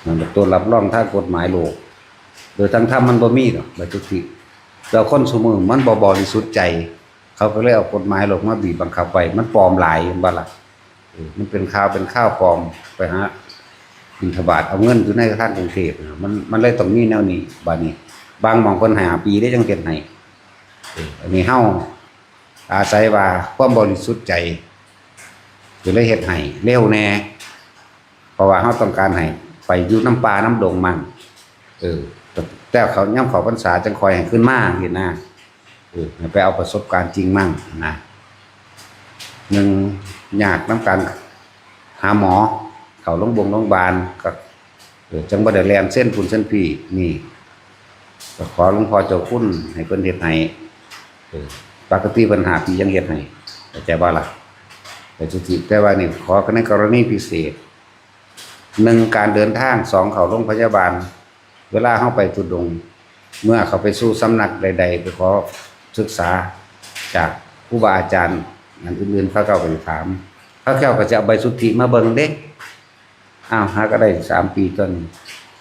มันเป็นตัวรับรองทางกฎหมายโลกโดยทางธรรมมันบ่มีดอกใบสุขีแต่คนซุมื้อมันบ่บริสุทธิ์ใจเขาก็เลยเอากฎหมายโลกมาบีบบังคับไว้มันปลอมหลายบ่ล่ะมันเป็นข่าวปลอมไปหาบิณฑบาตเอาเงินอยู่ในธนาคารกรุงเทพมันเลยต้องมีแนวนี้บัดนี้บางหม่องเพิ่นให้5 ปีได้จังเฮ็ดให้อันนี้เฮาอาศัยว่าความบริสุทธิ์ใจก็เลยเฮ็ดให้เร็วแน่เพราะว่าเฮาต้องการให้ไปอยู่น้ำป่าน้ำดงมั่งแต่เขาย่ำเขาพรรษาจังคอยให้ขึ้นมาเห็นนะให้ไปเอาประสบการณ์จริงมั่งนะ1ยากน้ำการหาหมอเขาโรงพยาบาลก็จังบ่ได้แล่นเส้นพุ่นเส้นพี่นี่ก็ขอหลวงพ่อเจ้าคุณให้เพิ่นเฮ็ดให้ปกติเพิ่น5 ปียังเฮ็ดให้เข้าใจบ่ล่ะแต่ว่านี่ขอในกรณีพิเศษ1การเดินทาง2เข้าโรงพยาบาลเวลาเฮาไปทุดงค์เมื่อเขาไปสู่สำนักใดๆไปขอศึกษาจากครูบาอาจารย์นั่นอื่นๆเขาก็ไปถามเขาก็จะเอาใบสุทธิมาเบิ่งเด้อ้าวหาก็ได้3 ปีต้น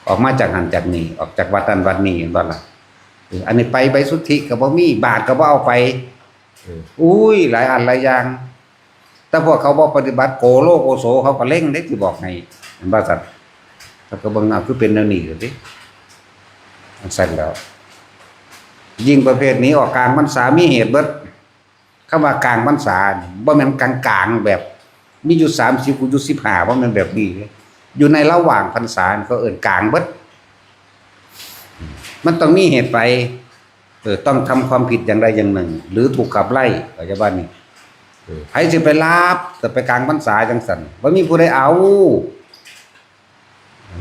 ออกมาจากหันจากนี่ออกจากวัดนั้นวัดนี้บ่ล่ะอันนี้ไปใบสุทธิก็บ่มีบาทก็บ่เอาไปอุ้ยหลายอันหลายอย่างแต่พวกเขาบ่ปฏิบัติโกโลโกโสเขาก็เร่งเด้สิบอกให้มันว่าซั่นเขาก็เบิ่งเอาคือเป็นแนวนี้เด้อมันสั่นแล้วยิ่งประเภทนี้ออกกลางพรรษามีเหตุเบิดคำว่ากลางพรรษาบ่แม่นกลางๆแบบมีอยู่30กูอยู่15บ่แม่นแบบนี้อยู่ในระหว่างพรรษาเขาเอิ้นกลางเบิดมันต้องมีเหตุไปต้องทำความผิดอย่างใดอย่างหนึ่งหรือถูกขับไล่ก็จะว่านี่ใครสิไปลาบแต่ไปกลางพรรษาจังซั่นบ่มีผู้ใดเอา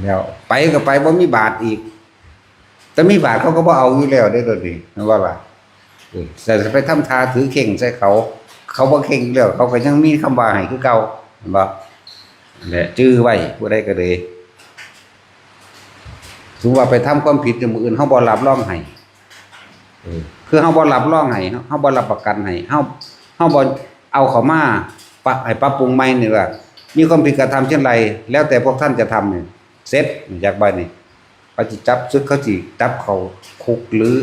แล้วไปก็ไปบ่มีบาทอีกแต่มีบาทเขาก็บ่เอาอยู่แล้วได้ตัวนี้นั่นว่าล่ะแต่ไปทำทาถือเข่งใส่เขาบ่เข่งแล้วเขาก็ยังมีคำว่าให้คือเก่าเห็นบ่แหละจื้อไว้ผู้ใดก็เลยถือว่าไปทำความผิดอย่างอื่นเฮาบ่รับรองให้คือเฮาบ่รับรองให้เฮาบ่รับประกันให้เฮาบ่เอาเข้ามาให้ปรับปรุงใหม่นี่ว่ามีความผิดกระทำเช่นไรแล้วแต่พวกท่านจะทำนี่เสร็จจากบัดนี้เขาสิจับซึกเขาสิจับเขาคุกหรือ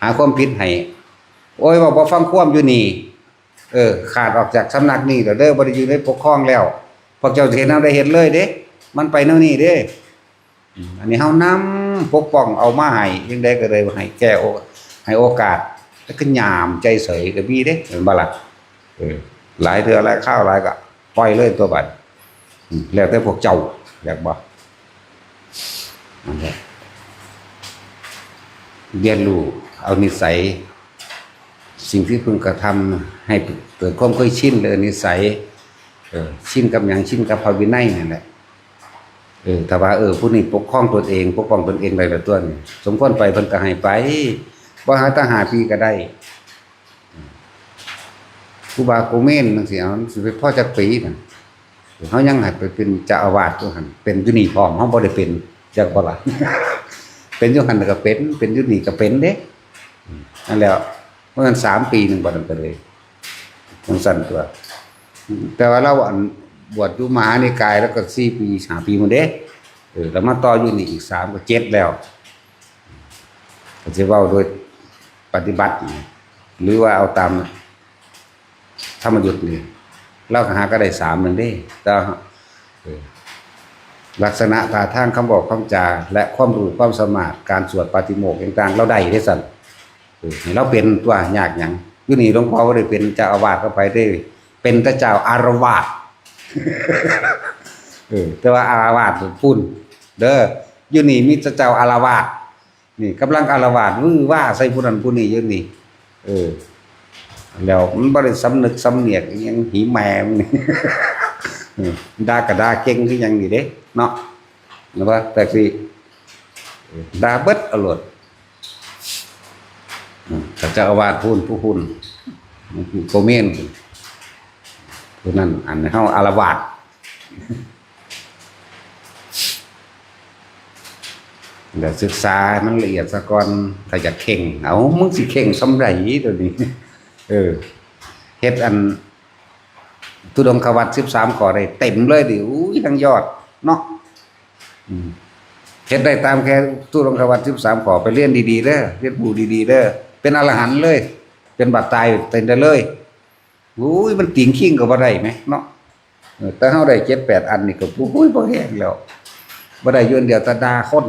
หาความผิดให้โอ้ยว่าบ่ฟังความอยู่นี่ขาดออกจากสำนักนี้แล้วเด้อบ่ได้อยู่ในปกครองแล้วพวกเจ้าสิเฮ็ดแนวใดเฮ็ดเลยเด้มันไปแนวนี้เด้อันนี้เฮานำปกป้องเอามาให้จังได๋ก็เลยให้แก้ให้โอกาสแล้วก็ยามใจเสยก็มีเด้เห็นบ่ล่ะหลายเทื่อหลายคราวหลายก็ปล่อยเลยตัวบัดแล้วแต่พวกเจ้าอยากบ่นั่นแหละเรียนรู้เอานิสัยสิ่งที่พึงกระทำให้เกิดความเคยชินเลยนิสัยชินกับหยังชินกับพระวินัยนั่นแหละถ้าว่าผู้นี้ปกครองตนเองปกป้องตนเองได้ละตัวนี่สมควรไปเพิ่นก็ให้ไปบ่หาตั้ง5 ปีก็ได้ครูบาโกเมนจังซี่เอาสิไปพอจักปีนั่นเฮายังให้ไปเป็นเจ้าอาวาสอยู่หั่นเป็นอยู่นี่พร้อมเฮาบ่ได้เป็นจักบ่ล่ะ เป็นอยู่หั่นก็เป็นอยู่นี่ก็เป็นเด้นั่นแล้วเพราะงั้น3 ปีนึงบ่ทันก็เลยมันสั่นตัวแต่ว่าเราบวชอยู่มหานิกายแล้วก็4 ปี5 ปีหมดเด้แล้วมาต่ออยู่นี่อีก3ก็7แล้วก็สิเว้าโดยปฏิบัติหรือว่าเอาตามธรรมยุทธ์นี่เราก็หาก็ได้3นึงเด้แต่ ลักษณะท่าทางคำบอกคำจาและความรู้ความสามารถการสวดปาฏิโมกข์ต่างๆเราได้ได้สั่นให้เราเป็นตัวยากหยังอยู่นี่หลวงพ่อก็ได้เป็นเจ้าอาวาสเข้าไปได้เป็นพระเจ้าอารวาสแต่ว่าอารวาสพุ่นเด้ออยู่นี่มีเจ้าอารวาสนี่กำลังอารวาสวื้อว่าใส่ผู้นั้นผู้นี้อยู่นี่แล้วมันบ่ได้สำนึกสำเนียกอิหยังหีแมมนี่ด่าก็ด่าเก่งคือหยังนี่เด้เนาะแล้วว่าแต่สิด่าเบิดเอาโลดถ้าเจ้าอาวาสพูนผู้หุ่นโกเมนผู้นั้นอันเฮาอารวาสเดี๋ยวศึกษามันละเอียดซะก่อนถ้าอยากเข่งเอามึงสิเข่งสำไรตัวนี้เฮ็ดอันทุดงควัต13ข้อได้เต็มเลยดิอุ้ยทั้งยอดเนาะเฮ็ดได้ตามแค่ทุดงควัต13ข้อไปเรียนดีๆเด้อเรียนรู้ดีๆเด้อเป็นอรหันต์เลยเป็นบัดตายเต็มได้เลยอุ้ยมันติ่งขิงก็บ่ได้ไหมเนาะแต่เฮาได้7-8อันนี่ก็อุ้ยบ่แห้งแล้วบ่ได้อยู่อันเดียวแต่ด่าคน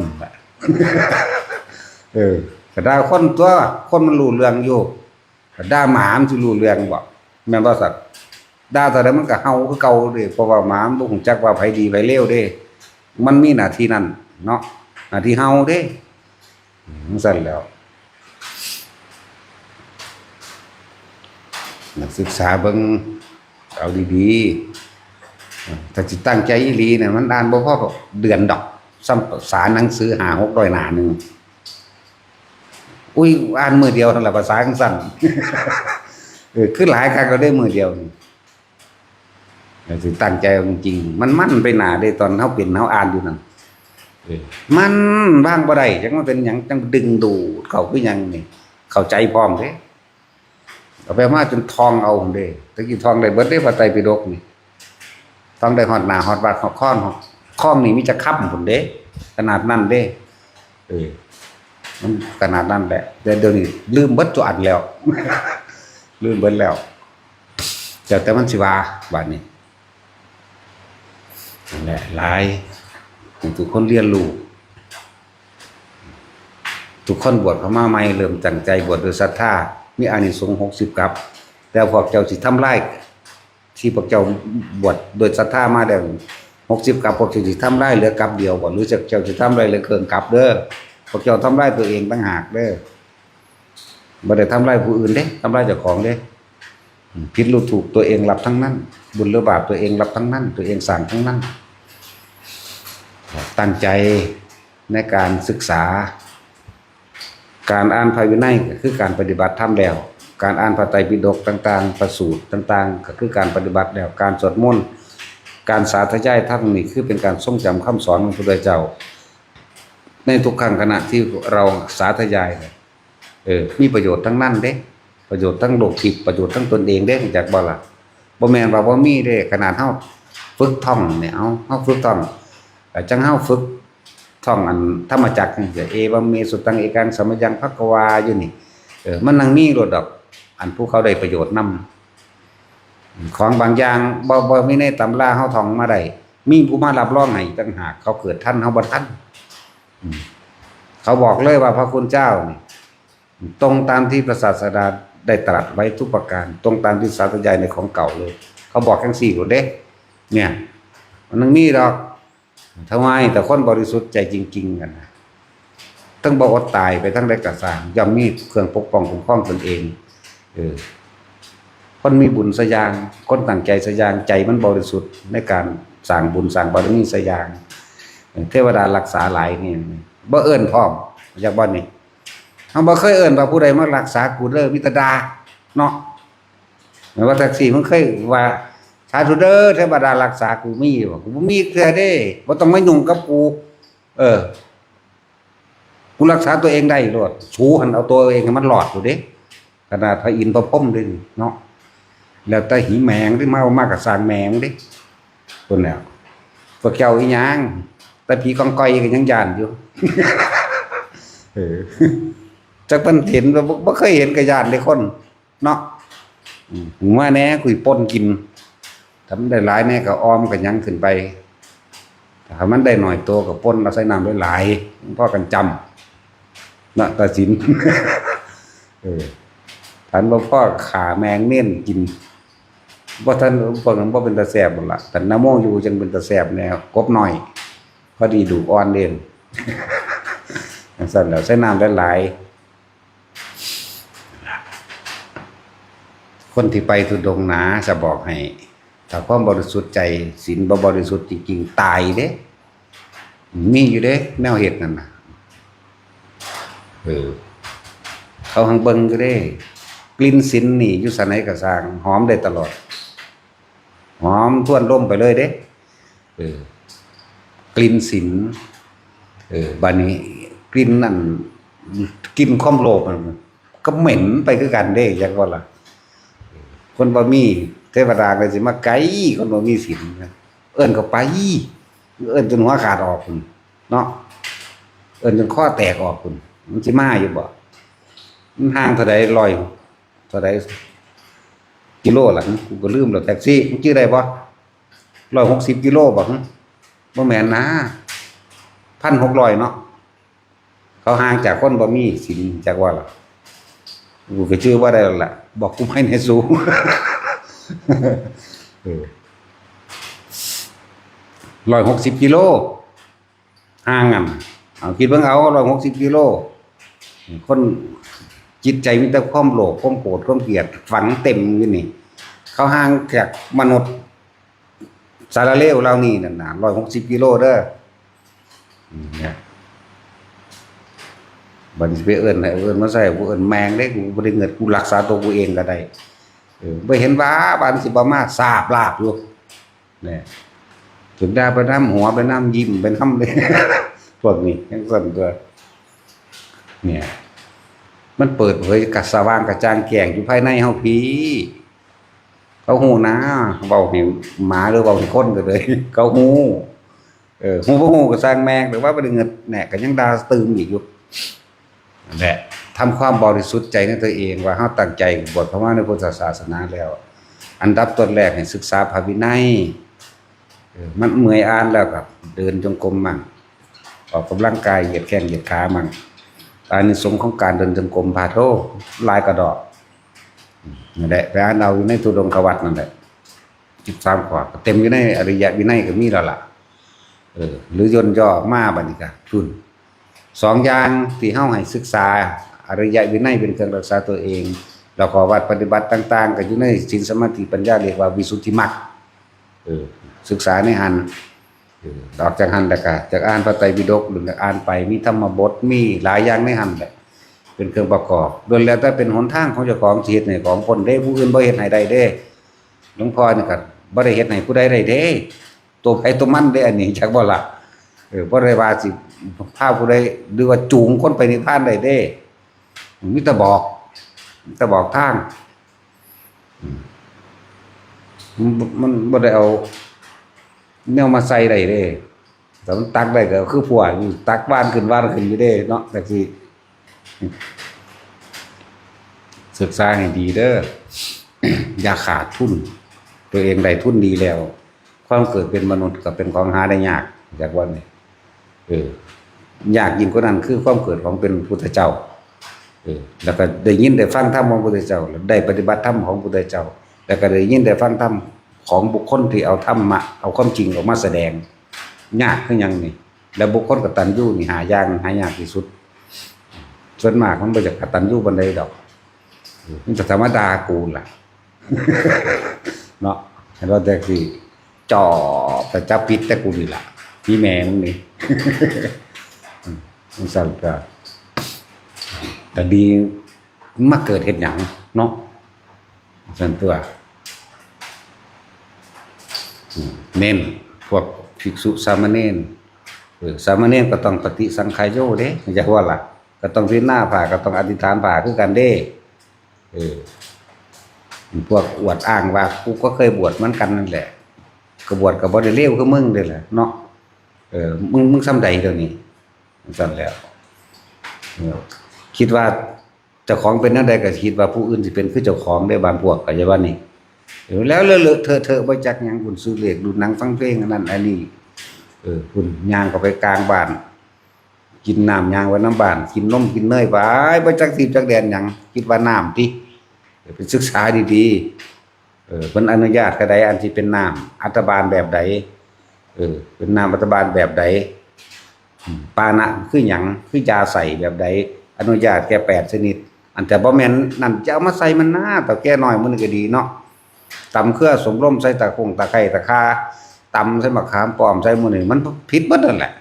ก็ด่าคนตัวคนมันรู้เรื่องอยู่ด่าหมามันสิรู้เรื่องบ่แม่นบ่สัตว์ด่าเท่าใดมันก็เฮาคือเก่าเด้เพราะว่าหมามันบ่ฮู้จักว่าไผดีไผเลวเด้มันมีหน้าที่นั้นเนาะหน้าที่เฮาเด้จังซั่นแล้วนักศึกษาเบิ่งเอาดีๆถ้าสิตั้งใจอีหลีเนี่ยมันอ่านบ่พอเดือนดอกซ้ำสารหนังสือ500-600หน้านึงอุ้ยอ่านมื้อเดียวนั่นแหละภาษาสั้นคือหลายครั้งก็ได้มื้อเดียวสิตั้งใจจริงๆมันมั่นไปหน้าได้ตอนเฮาเป็นเฮาอ่านอยู่นั่นมันบ้างบ่ได้จังมันเป็นหยังจังดึงดูดเข้าคือหยังนี่เข้าใจพร้อมเด้เอาไปมาจนทองเอาเด้ตะกี้ทองได้เบิดเด้พระไตรปิฎกนี่ต้องได้ฮอดหน้าฮอดบาดฮอดค้อนนี่มีจะค้ำพุ่นเด้ขนาดนั้นเด้มันขนาดนั้นแหละแต่เดี๋ยวนี้ลืมเบิดตัวอันแล้วลืมเบิดแล้วแต่มันสิว่าบัดนี้นั่นแหละหลายทุกคนเรียนรู้ทุกคนบวชเข้ามาใหม่เริ่มตั้งใจบวชด้วยศรัทธามีอานิสงส์60กับแต่พวกเจ้าสิทำลายที่พวกเจ้าบวชโดยศรัทธามาแล้ว60กับพวกเจ้าสิทำลายเหลือกับเดียวบ่หรือเจ้าสิทำลายเหลือเกินกับเด้อพวกเจ้าทำลายตัวเองต่างหากเด้อบ่ได้ทำลายผู้อื่นเด้ทำลายเจ้าของเด้ผิดหรือถูกตัวเองรับทั้งนั้นบุญหรือบาปตัวเองรับทั้งนั้นตัวเองสั่งทั้งนั้นตั้งใจในการศึกษาการอ่านพระวินัยก็คือการปฏิบัติธรรมแล้วการอ่านพระไตรปิฎกต่างๆประสูตรต่างๆก็คือการปฏิบัติแล้วการสวดมนต์การสาธยายธรรมนี่คือเป็นการทรงจำคำสอนของพระพุทธเจ้าในทุกครั้งขณะที่เราสาธยายมีประโยชน์ทั้งนั้นเด้ประโยชน์ทั้งโลกทิพย์ประโยชน์ทั้งตนเองเด้จากบ่ล่ะบ่แม่นว่าบ่มีเด้ขนาดเฮาฝึกท่องเนี่ยเฮาฝึกท่องจังเฮาฝึกท่องอันธรรมจักรนี่เอวัมเมสุตังเอกังสัมมยังภักวาอยู่นี่มันนั่งมีโลดดอกอันผู้เขาได้ประโยชน์นำของบางอย่างบ่มีในตำราเฮาท่องมาได้มีผู้มารับรองให้ต่างหากเขาเกิดทันเฮาบ่ทันเขาบอกเลยว่าพระคุณเจ้านี่ตรงตามที่พระศาสดาได้ตรัสไว้ทุกประการตรงตามที่สาธยายในของเก่าเลยเขาบอกจังซี่โลดเด้เนี่ยมันนั่งมีดอกทำไมแต่คนบริสุทธิ์ใจจริงๆกันนะทั้งบ่อดตายไปทั้งได้กระสร้างย่อมมีเครื่องปกป้องคุ้มครองตนเองคนมีบุญสยางคนตั้งใจสยางใจมันบริสุทธิ์ในการสร้างบุญสร้างบารมีสยางเทวดารักษาหลายนี่บ่เอิ้นพร้อมอยากบ่นี่เฮาบ่เคยเอิ้นว่าผู้ใดมารักษากูเด้อมิตรดาเนาะแม้ว่าแท็กซี่มันเคยว่าสาธุเด้อเทวดารักษากูมีบ่กูบ่มีเทื่อเด้บ่ต้องมายุ่งกับกูกูรักษาตัวเองได้โลดชูหันเอาตัวเองให้มันรอดอยู่เด้ขนาดพระอินทร์พระพรหมเด้เนาะแล้วแต่หิแมงที่มาก็สร้างแมงเด้ต้นแล้วพวกเจ้าอีหยังแต่ผีกองก้อยก็ยังย่านอยู่จักเพิ่นเห็นบ่เคยเห็นก็ย่านเลยคนเนาะว่าแน่คุยป่นกินทำได้หลายแน่ก็ออมก็ยังขึ้นไป ถ้ามันได้หน่อยโตกับป่นเราใส่น้ำหลายๆพ่อกันจำนะตัดสิน ท่านบ่พ่อขาแมงเม่นกินบ่ท่านพวกนั้นบ่เป็นตาแสบหมดละแต่น้ำโมอยู่จังเป็นตาแสบแนวกบหน่อยพอดีดูอ่อนเด่น สั่นแล้วใส่น้ำหลายๆคนที่ไปทุดงหนาจะบอกให้ถ้าความบริสุทธิ์ใจศีลบ่บริสุทธิ์จริงๆตายเด้มีอยู่เด้แนวเหตุนั่นน่ะเขาหังเบิ่งอยู่เด้กลิ่นศีลนี่อยู่ไสนก็สร้างหอมได้ตลอดหอมท่วนร่มไปเลยเด้กลิ่นศีลบัดนี้กลิ่นนั่นกลิ่นความโลภมันก็เหม็นไปคือกันเด้จังว่าล่ะคนบ่มีเทวดาก็สิมาไกลคนบ่มีศีลเอิ้นก็ไปเอิ้นจนหัวขาดออกพุ่นเนาะเอิ้นจนคอแตกออกพุ่นมันสิมาอยู่บ่มันห่างเท่าใด100เท่าใดกิโลล่ะกูก็ลืมแล้วแท็กซี่มึงชื่อได้บ่160กิโลบ่บ่แม่นนะ 1,600 เนาะเขาห่างจากคนบ่มีศีลจักว่าล่ะกูก็ชื่อว่าได้แล้วล่ะบอกกูไม่ให้สูง 160กิโลห่างกันเอาคิดเบิ่งเอา160กิโลคนจิตใจมีแต่ความโลภความโกรธความเกลียดฝังเต็มอยู่นี่เขาห่างจากมนุษย์สารเลวเรานี่นั่นน่ะ160กิโลเด้อเนี่ยบัดนี้ไปเอิ้นให้เอิ้นมาใส่กูเอิ้นแมงเด้กูบ่ได้เงินกูรักษาตัวกูเองก็ได้บ่เห็นว่าบ้านสิบ่มาสาบลาบอยู่เนี่ยถึงได้ไปน้ำหัวไปน้ำยิ้มไปน้ำเลย พวกนี้จังซั่นตัวเนี่ยมันเปิดเผยกะสว่างกระจ่างแจ้งอยู่ภายในเฮาพี่เขาฮู้นะเว้าให้หมาหรือเว้าให้คนก็เลยเขาฮู้ฮู้บ่ฮู้ก็สร้างแมงแต่ว่าบ่ได้เงินแหน่ก็ยังด่าตื่มอีกอยู่นั่นแหละทำความบริสุทธิ์ใจในตัวเองว่าเฮาตั้งใจบวชเข้ามาในพุทธศาสนาแล้วอันดับต้นแรกให้ศึกษาพระวินัยมันเมื่อยอ่านแล้วก็เดินจงกรมมั่งออกกำลังกายเหยียดแข้งเหยียดขามั่งอานิสงส์ของการเดินจงกรมพาโทลายกระดอกนั่นแหละไปอ่านเอาอยู่ในตุดงควัตรนั่นแหละ13ข้อก็เต็มอยู่ในอริยวินัยก็มีแล้วล่ะหรือย่นย่อมาบัดนี้ก็ทุน2อย่างที่เฮาให้ศึกษาอริยวินัยเป็นเครื่องรักษาตัวเองแล้วก็วัดปฏิบัติต่างๆก็อยู่ในศีลสมาธิปัญญาเรียกว่าวิสุทธิมรรคศึกษาในหันออกจากหันแล้วก็จากอ่านพระไตรปิฎกหรืออ่านไปมีธรรมบทมีหลายอย่างในหันแหละเป็นเครื่องประกอบโดยแล้วแต่เป็นหนทางของเจ้าของชีวิตเนี่ยของคนเด้ผู้อื่นบ่เฮ็ดให้ได้เด้หลวงพ่อนี่ก็บ่ได้เฮ็ดให้ผู้ใดได้เด้ตัวไผตัวมันเด้อันนี้จักบ่ล่ะบ่ได้ว่าสิพาผู้ใดหรือว่าจูงคนไปนิพพานได้เด้มีแต่บอกทางมันบ่ได้เอาแนวมาใส่ได้เด้แต่มันตักได้ก็คือผัวอยู่ตักบ้านขึ้นอยู่เด้เนาะแต่สิศึกษาให้ดีเด้อ อย่าขาดทุนตัวเองได้ทุนดีแล้วความเกิดเป็นมนุษย์ก็เป็นของหาได้ยากจากวันนี้ยากยิ่งกว่านั้นคือความเกิดของเป็นพุทธเจ้าแล้วก็ได้ยินได้ฟังธรรมของพุทธเจ้าแล้วได้ปฏิบัติธรรมของพุทธเจ้าแล้วก็ได้ยินได้ฟังธรรมของบุคคลที่เอาธรรมะเอาความจริงออกมาแสดงยากคือหยังนี่แล้วบุคคลกตัญญูนี่หายากที่สุดส่วนมากมันบ่อยากกตัญญูปานใดดอกมันจะธรรมดากูล่ะ เนาะเห็นว่าแต่สิจ่อแต่จับผิดแต่กูนี่ล่ะพี่แม่มึงนี่ มันสั่นก็แต่ดีมาเกิดเฮ็ดหยังเนาะสั่นตัวเน้นพวกภิกษุสามเณรสามเณรก็ต้องปฏิสังขายโยเด้อย่าว่าล่ะก็ต้องพิจารณาผ่าก็ต้องอธิษฐานผ่าคือกันเด้พวกอวดอ้างว่ากูก็เคยบวชเหมือนกันนั่นแหละก็บวชก็บ่ได้เลวคือมึงเด้แหละเนาะมึงซ้ำใดเดี๋ยวนี้สั่นแล้วคิดว่าเจ้าของเป็นนั่นใดก็คิดว่าผู้อื่นสิเป็นคือเจ้าของได้บางพวกก็อย่าว่านี่แล้วเลอะเทอะบ่จักหยังบุญซื้อเลขดูหนังฟังเพลงอันนั้นอันนี้ คุณย่างก็ไปกลางบ้านกินน้ำย่างไว้น้ำบ้านกินนมกินเนยไปบ่จักทีจักแดนหยังคิดว่าน้ำติไปศึกษาดีๆเพิ่นอนุญาตก็ได้อันที่เป็นน้ำอัตบาลแบบใดเป็นน้ำอัตบาลแบบใดปานะคือหยังคือยาใส่แบบใดอนุญาตแค่8ชนิดอันแต่บ่แม่นนั่นจะเอามาใส่มันหน้าแต่แก่น้อยมื้อนี้ก็ดีเนาะตำเครือสมร่มใส่ตะคงตะไคร้ตะคาตำใส่มะขามป้อมใส่มื้อนี้มันผิดเบิดนั่นแหละ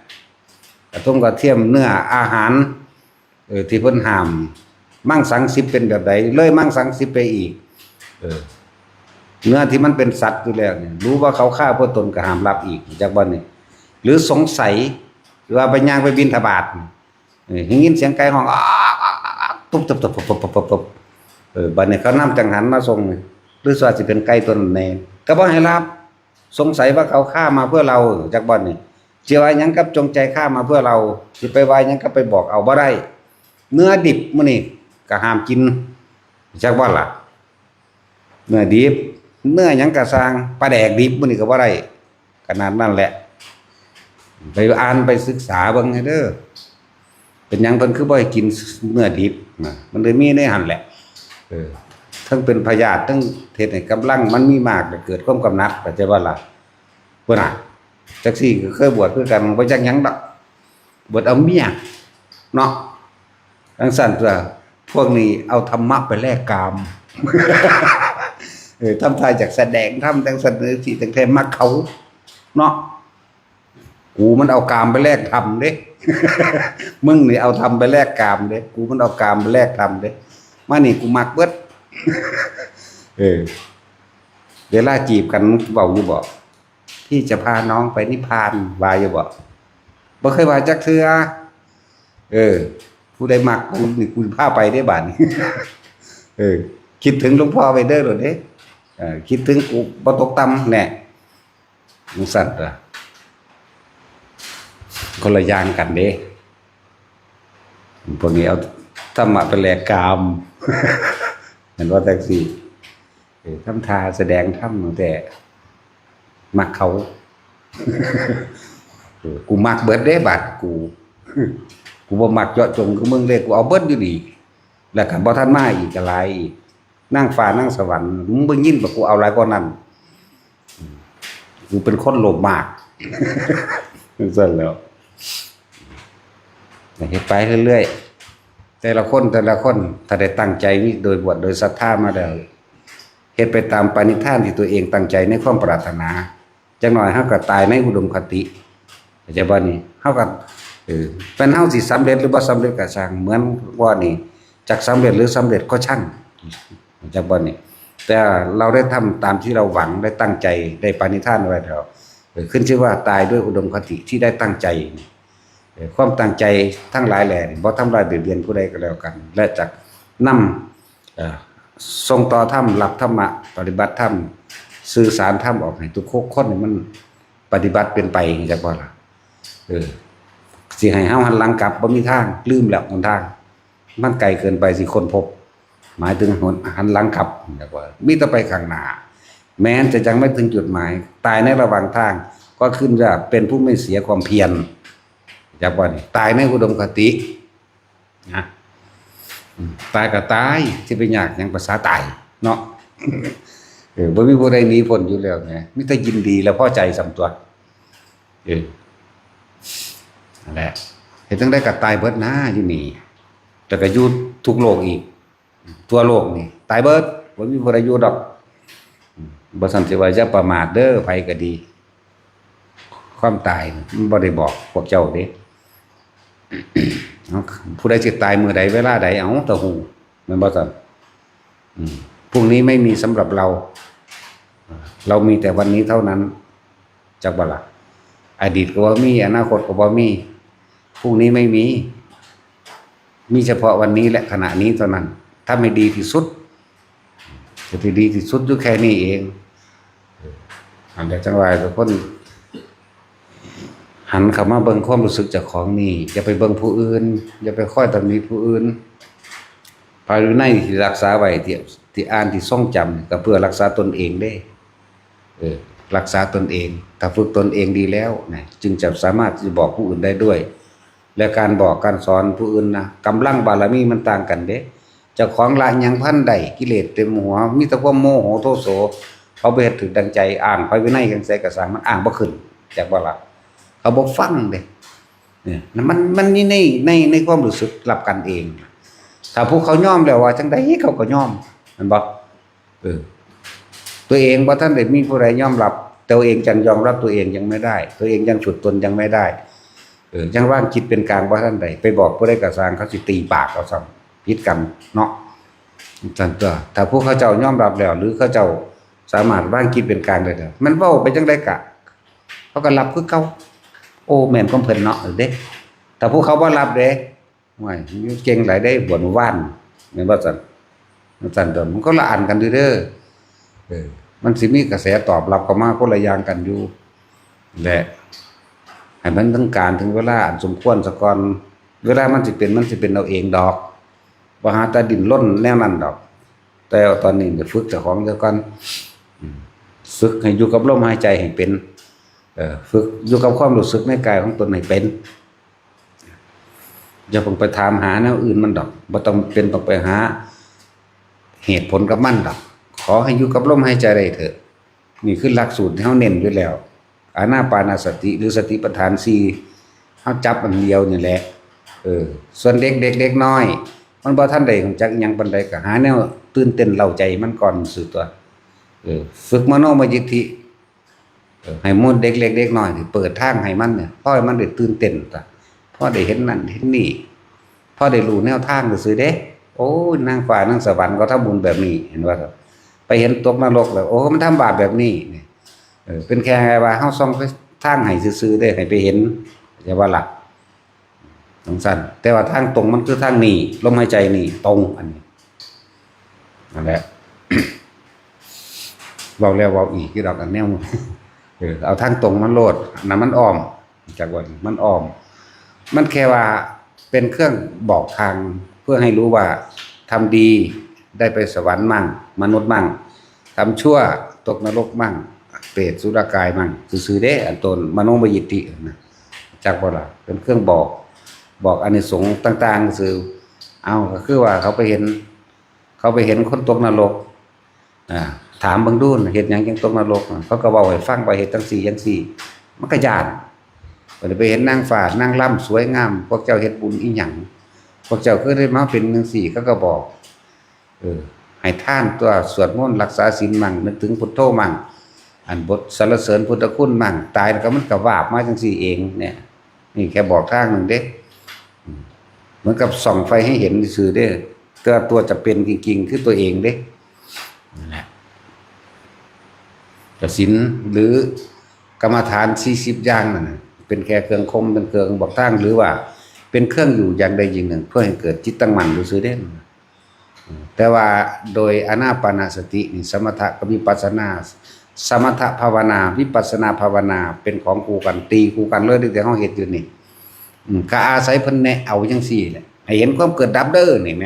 กระต้มกระเทียมเนื้ออาหารที่เพิ่นห้ามมั่งสังสิบเป็นแบบใดเลยมั่งสังสิบไปอีกเนื้อที่มันเป็นสัตว์อยู่แล้วเนี่ยรู้ว่าเขาฆ่าเพื่อตนก็ห้ามรับอีกจากบ่นี่หรือสงสัยหรือว่าไปย่างไปบิณฑบาตได้ยินเสียงไก่ฮ้องตุ๊บตุ๊บตุ๊บตุ๊บตุ๊บตุ๊บบัดนี้เขานำจังหันมาส่งหรือว่าสิเป็นไก่ตัวนั้นแน่ก็บ่ให้รับสงสัยว่าเขาฆ่ามาเพื่อเราจากบ่นี่สิว่าหยังกับจงใจฆ่ามาเพื่อเราสิไปว่าหยังก็ไปบอกเอาบ่ได้เนื้อดิบมื้อนี้ก็ห้ามกินจักบ่ล่ะเนื้อดิบเนื้อหยังก็สร้างปลาแดกดิบมื้อนี้ก็บ่ได้ขนาดนั้นแหละไปอ่านไปศึกษาเบิ่งให้เด้อเป็นหยังเพิ่นคือบ่ให้กินเนื้อดิบมันเลยมีในหั่นแหละทั้งเป็นพยาธิทั้งเฮ็ดให้กำลังมันมีมากก็เกิดความกำหนัดเข้าใจบ่ล่ะเพิ่นน่ะจักซี่ก็เคยบวชคือกันบ่จักหยังดอกบวชเอาเมียเนาะจังซั่นตัวพวกนี้เอาธรรมะไปแลกกามทำทายจากแสดงทำจังซั่นสิจังแท้มักเขาเนาะกูมันเอากามไปแลกธรรมเด้ มึงนี่เอาธรรมไปแลกกามเด้กูมันเอากามไปแลกธรรมเด้มานี่กูมักเบิด เวลาจีบกันเว้าอยู่บ่พี่จะพาน้องไปนิพพานว่าอยู่บ่บ่เคยว่าจักเทื่อผู้ใดมักกูนี่กูพาไปได้บัดนี้ คิดถึงหลวงพ่อไปเด้อโดดเด้คิดถึงกูบ่ตกต่ำแน่จังซั่นล่ะคนละอย่างกันเด้พวกนี้เอาธรรมะไปแลกกาม เห็นว่าแท็กซี่ทำทาแสดงทำแต่มักเขา กูมักเบิดเด้บัดกูบ่มักเจาะจงคือมึงเด้กูเอาเบิดอยู่ดีแล้วก็บ่ทันมาอีกก็หลายอีกนั่งฟ้านั่งสวรรค์มึงบ่ยินว่ากูเอาหลายกว่านั้นกูเป็นคนโลภมากซั่นแล้วเฮ็ดไปเรื่อยๆแต่ละคนถ้าได้ตั้งใจนี่โดยบวชโดยศรัทธามาแล้วเฮ็ดไปตามปณิธานที่ตัวเองตั้งใจในความปรารถนาจังหน่อยเฮาก็ตายในอุดมคติเข้าใจบ่นี่เฮาก็เป็นเฮาสิสำเร็จหรือบ่สำเร็จก็ช่างเหมือนว่านี่จักสำเร็จหรือสำเร็จก็ช่างเข้าใจบ่นี่แต่เราได้ทำตามที่เราหวังได้ตั้งใจได้ปณิธานไว้แล้วขึ้นชื่อว่าตายด้วยอุดมคติที่ได้ตั้งใจความตั้งใจทั้งหลายแหล่บ่ทำลายเบียดเบียนผู้ใดก็แล้วกัน และจักนำส่งต่อธรรมรับธรรมะปฏิบัติธรรมสื่อสารธรรมออกให้ทุกคนมันปฏิบัติเป็นไปจักบ่ล่ะสิให้เฮาหันหลังกลับบ่มีทางลืมแล้วหนทางมันไกลเกินไปสิคนพบหมายถึงหันหลังกลับจักว่ามีแต่ไปข้างหน้าแม้นจะยังไม่ถึงจุดหมายตายในระหว่างทางก็ขึ้นว่าเป็นผู้ไม่เสียความเพียรจักว่านี่ตายในอุดมคตินะตายก็ตายสิไปยากหยังภาษาตายเนาะบ่มีผู้ใดหนีพ้นอยู่แล้วไงมีแต่ยินดีและพอใจสำตัวนั่นแหละเฮ็ดจังได๋ก็ตายเบิดนะอยู่นี่แต่ก็อยู่ทุกโลกอีกทั่วโลกนี่ตายเบิดบ่มีผู้ใดอยู่ดอกบ่ซั่นสิว่าอย่าประมาทเด้อไผก็ดีความตายมันบ่ได้บอกพวกเจ้าเด้ผู้ใดสิตายมื้อใดเวลาใดเอาตะฮู้แม่นบ่ซั่นพรุ่งนี้ไม่มีสำหรับเรามีแต่วันนี้เท่านั้นจักบ่ล่ะอดีตก็บ่มีอนาคตก็บ่มีพรุ่งนี้ไม่มีเฉพาะวันนี้และขณะนี้เท่านั้นถ้าไม่ดีที่สุดจะไปดีที่สุดอยู่แค่นี้เองอันเดียวจังว่าทุกคนหันเข้ามาเบิ่งความรู้สึกเจ้าของนี่อย่าไปเบิ่งผู้อื่นอย่าไปค่อยตำหนิผู้อื่นภายในที่รักษาไว้ที่อ่านที่ทรงจำก็เพื่อรักษาตนเองเด้ รักษาตนเองถ้าฝึกตนเองดีแล้วนะจึงจะสามารถที่จะบอกผู้อื่นได้ด้วยและการบอกการสอนผู้อื่นนะกำลังบารมีมันต่างกันเด้เจ้าของละยังพันใดกิเลสเต็มหัวมีแต่ความโมโหโทโสเขาไปเฮ็ดถึงดังใจอ่านพระวินัยจังไสก็สร้างมันอ่านบ่ขึ้นจากบ่ล่ะเขาบ่ฟังเด้เนี่ยมันนี่ในความรู้สึกรับกันเองถ้าพวกเขายอมแล้วว่าจังได๋เขาก็ยอมแม่นบ่ตัวเองบ่ทันได้มีผู้ใดยอมรับตัวเองจังยอมรับตัวเองยังไม่ได้ตัวเองยังฉุดตนยังไม่ได้ยังว่างจิตเป็นกลางบ่ทันใดไปบอกผู้ใดก็สร้างเขาสิตีปากเอาซ้ำผิดกันเนาะจังตัวถ้าพวกเขาเจ้ายอมรับแล้วหรือเขาเจ้าสามารถว่างจิตเป็นกลางได้แล้วมันเว้าไปจังได๋กะเขาก็รับคือเก่าโอ้แม่นของเพิ่นเนาะเด้ถ้าพวกเขาบ่รับเด้ห่วยเก่งหลายได้บ่นว่านแม่นบ่ซั่นเด้อมันก็ละอันกันเด้อมันสิมีกระแสตอบรับเข้ามาคนละอย่างกันอยู่และให้มันถึงการถึงเวลาอันสมควรซะก่อนเวลามันสิเป็นเอาเองดอกบ่หาแต่ดิ้นรนแนวนั้นดอกแต่ตอนนี้ฝึกเจ้าของซะก่อนฝึกให้อยู่กับลมหายใจให้เป็นฝึกอยู่กับความรู้สึกในกายของตนให้เป็นอย่าเพิ่งไปถามหาแนวอื่นมันดอกบ่ต้องไปหาเหตุผลกับมันดอกขอให้อยู่กับลมหายใจได้เถอะนี่คือหลักสูตรที่เฮาเน้นอยู่แล้วอานาปานสติหรือสติปัฏฐาน4เฮาจับอันเดียวนี่แหละส่วนเด็กน้อยมันบ่ทันได้รู้จักหยังปานใดก็หาแนวตื่นเต้นเร้าใจมันก่อนซื่อตัวฝึกมโนมยิทธิให้มดเด็กเล็กเด็กน้อยนี่เปิดทางให้มันเนี่ยพอให้มันได้ตื่นเต้นตะพอได้เห็นนั่นเห็นนี่พอได้รู้แนวทางซื่อเด้โอ้นางฟ้านางสวรรค์ก็ทำบุญแบบนี้เห็นว่าไปเห็นตกนรกแล้วโอ้มันทำบาปแบบนี้นี่เป็นแค่ว่าเฮาส่องไปทางให้ซื่อๆได้ให้ไปเห็นอย่าว่าหลักสงสารแต่ว่าทางตรงมันคือทางนี้ลมหายใจนี่ตรงอันนี้นั่นแหละเว้าแล้วเว้าอีกคือดอกอันแนวเอาทางตรงมันโลดน่ะมันอ้อมจากว่ามันอ้อมมันแค่ว่าเป็นเครื่องบอกทางเพื่อให้รู้ว่าทำดีได้ไปสวรรค์มั่งมนุษย์มั่งทำชั่วตกนรกมั่งเปรตสุรกายมั่งซื่อๆเด้อันตนมโนมยิทธินะจักบ่ล่ะเป็นเครื่องบอกอานิสงส์ต่างๆซื่อเอาก็คือว่าเขาไปเห็นคนตกนรกถามเบิ่งดูเฮ็ดหยังจังตกนรกเขาก็เว้าให้ฟังว่าเฮ็ดจังซี่จังซี่มันก็ย้านก็ได้ไปเห็นนางฟ้านางร่ำสวยงามพวกเจ้าเฮ็ดบุญอีหยังพวกเจ้าคือได้มาเป็นจังซี่เขาก็บอกให้ท่านตัวสวดมนต์รักษาศีลมั่งนึกถึงพุทโธมั่งอันบทสรรเสริญพุทธคุณมั่งตายแล้วก็มันก็วาบมาจังซี่เองเนี่ยนี่แค่บอกทางนึงเด้เหมือนกับส่องไฟให้เห็นซื่อเด้ตัวจะเป็นจริงๆคือตัวเองเด้นั่นแหละศีลหรือกรรมฐาน40อย่างนั่นน่ะเป็นแค่เครื่องคมเป็นเครื่องบอกทางหรือว่าเป็นเครื่องอยู่อย่างใดอย่างหนึ่งเพื่อให้เกิดจิตตั้งมั่นซื่อเด้แต่ว่าโดยอานาปานสตินี่สมถะกับวิปัสสนาสมถะภาวนาวิปัสสนาภาวนาเป็นของคู่กันตีคู่กันเลยที่เฮาเฮ็ดอยู่นี่ก็อาศัยเพิ่นแนะเอาจังซี่แหละให้เห็นความเกิดดับเด้อนี่แหม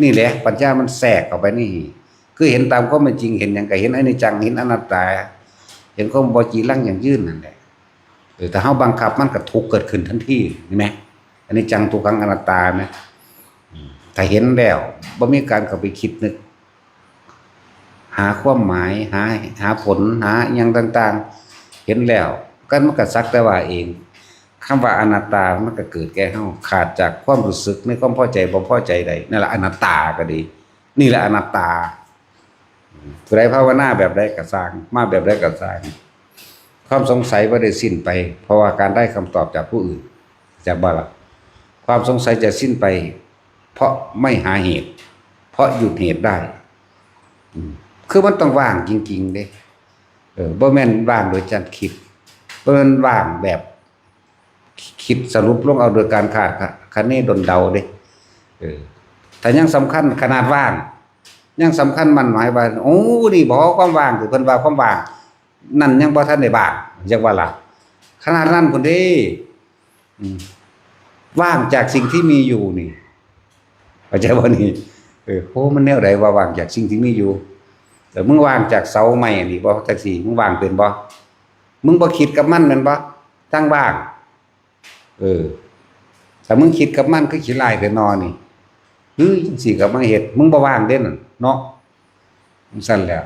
นี่แหละปัญญามันแทรกเข้าไปนี่คือเห็นตามความเป็นจริงเห็นหยังก็เห็นอนิจจังเห็นอนัตตาเห็นความบ่จีรังอย่างยืนนั่นแหละแต่เฮาบังคับมันก็ทุกข์เกิดขึ้นทันทีเห็นมั้ยอนิจจังทุกขังอนัตตามั้ยถ้าเห็นแล้วบ่มีการเข้าไปคิดนึกหาความหมายหาผลหาหยังต่างๆเห็นแล้วก็มันก็สักแต่ว่าเองคำว่าอนัตตามันก็เกิดแก่เฮาขาดจากความรู้สึกในความพอใจบ่พอใจใดนั่นล่ะอนัตตาก็ดีนี่แหละอนัตตาผู้ใดภาวนาแบบใดก็สร้างมาแบบใดก็สร้างความสงสัยบ่ได้สิ้นไปเพราะว่าการได้คำตอบจากผู้อื่นจากบ่ล่ะความสงสัยจะสิ้นไปเพราะไม่หาเหตุเพราะหยุดเหตุได้คือมันต้องว่างจริงๆเด้บ่แม่นว่างโดยจัดคิดบ่แม่นว่างแบบคิดสรุปลงเอาโดยการคาดคะเนดนเดาเด้แต่ยังสำคัญขนาดว่างยังสำคัญมันหมายว่าโอ้นี่บ่ความว่างคือเพิ่นว่าความว่างนั่นยังบ่ทันได้ว่างจักว่าล่ะขนาดนั้นพุ่นเด้ว่างจากสิ่งที่มีอยู่นี่เข้าใจบ่นี่โหมันแนวใดว่าว่างจากสิ่งที่มีอยู่ แต่มึงวางจากเสาไม้นี่บ่จังซี่มึงวางเป็นบ่มึงบ่คิดกับมันแม่นบ่จังว่างถ้ามึงคิดกับมันคือขี้ลายแต่นอนี่จังซี่ก็มาเฮ็ดมึงบ่ว่างเด้นั่นเนาะมันซั่นแหล้ว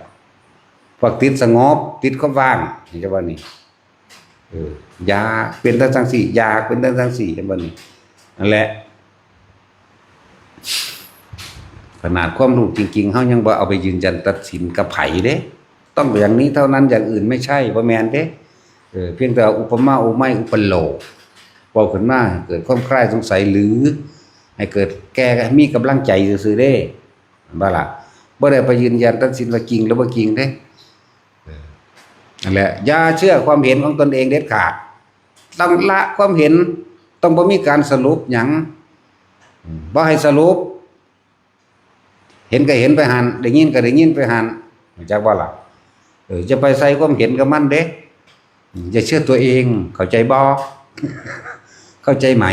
พวกติดสงบติดความว่างเห็นจังว่านี่ยาเป็นจังซี่ยาเป็นจังซี่เห็นบ่นี่นั่นแหละขนาดความรู้จริงๆเฮายังบ่เอาไปยืนยันตัดสินกับไผเด้ต้องอย่างนี้เท่านั้นอย่างอื่นไม่ใช่บ่แม่นเด้เพียงแต่อุปมาอุไมยอุปโลกเว้าขึ้นมาเกิดความคลายสงสัยหรือให้เกิดแก่มีกำลังใจซื่อๆเด้บ่ล่ะบ่ได้ไปยืนยันตัดสินว่าจริงหรือบ่จริงเด้นั่นแหละอย่าเชื่อความเห็นของตนเองเด็ดขาดต้องละความเห็นต้องบ่มีการสรุปหยังบ่ให้สรุปเห็นก็เห็นไปหันได้ยินก็ได้ยินไปหันจักว่าล่ะจะไปใส่ความเห็นกับมันเด้อย่าเชื่อตัวเองเข้าใจบ่เข้าใจไหม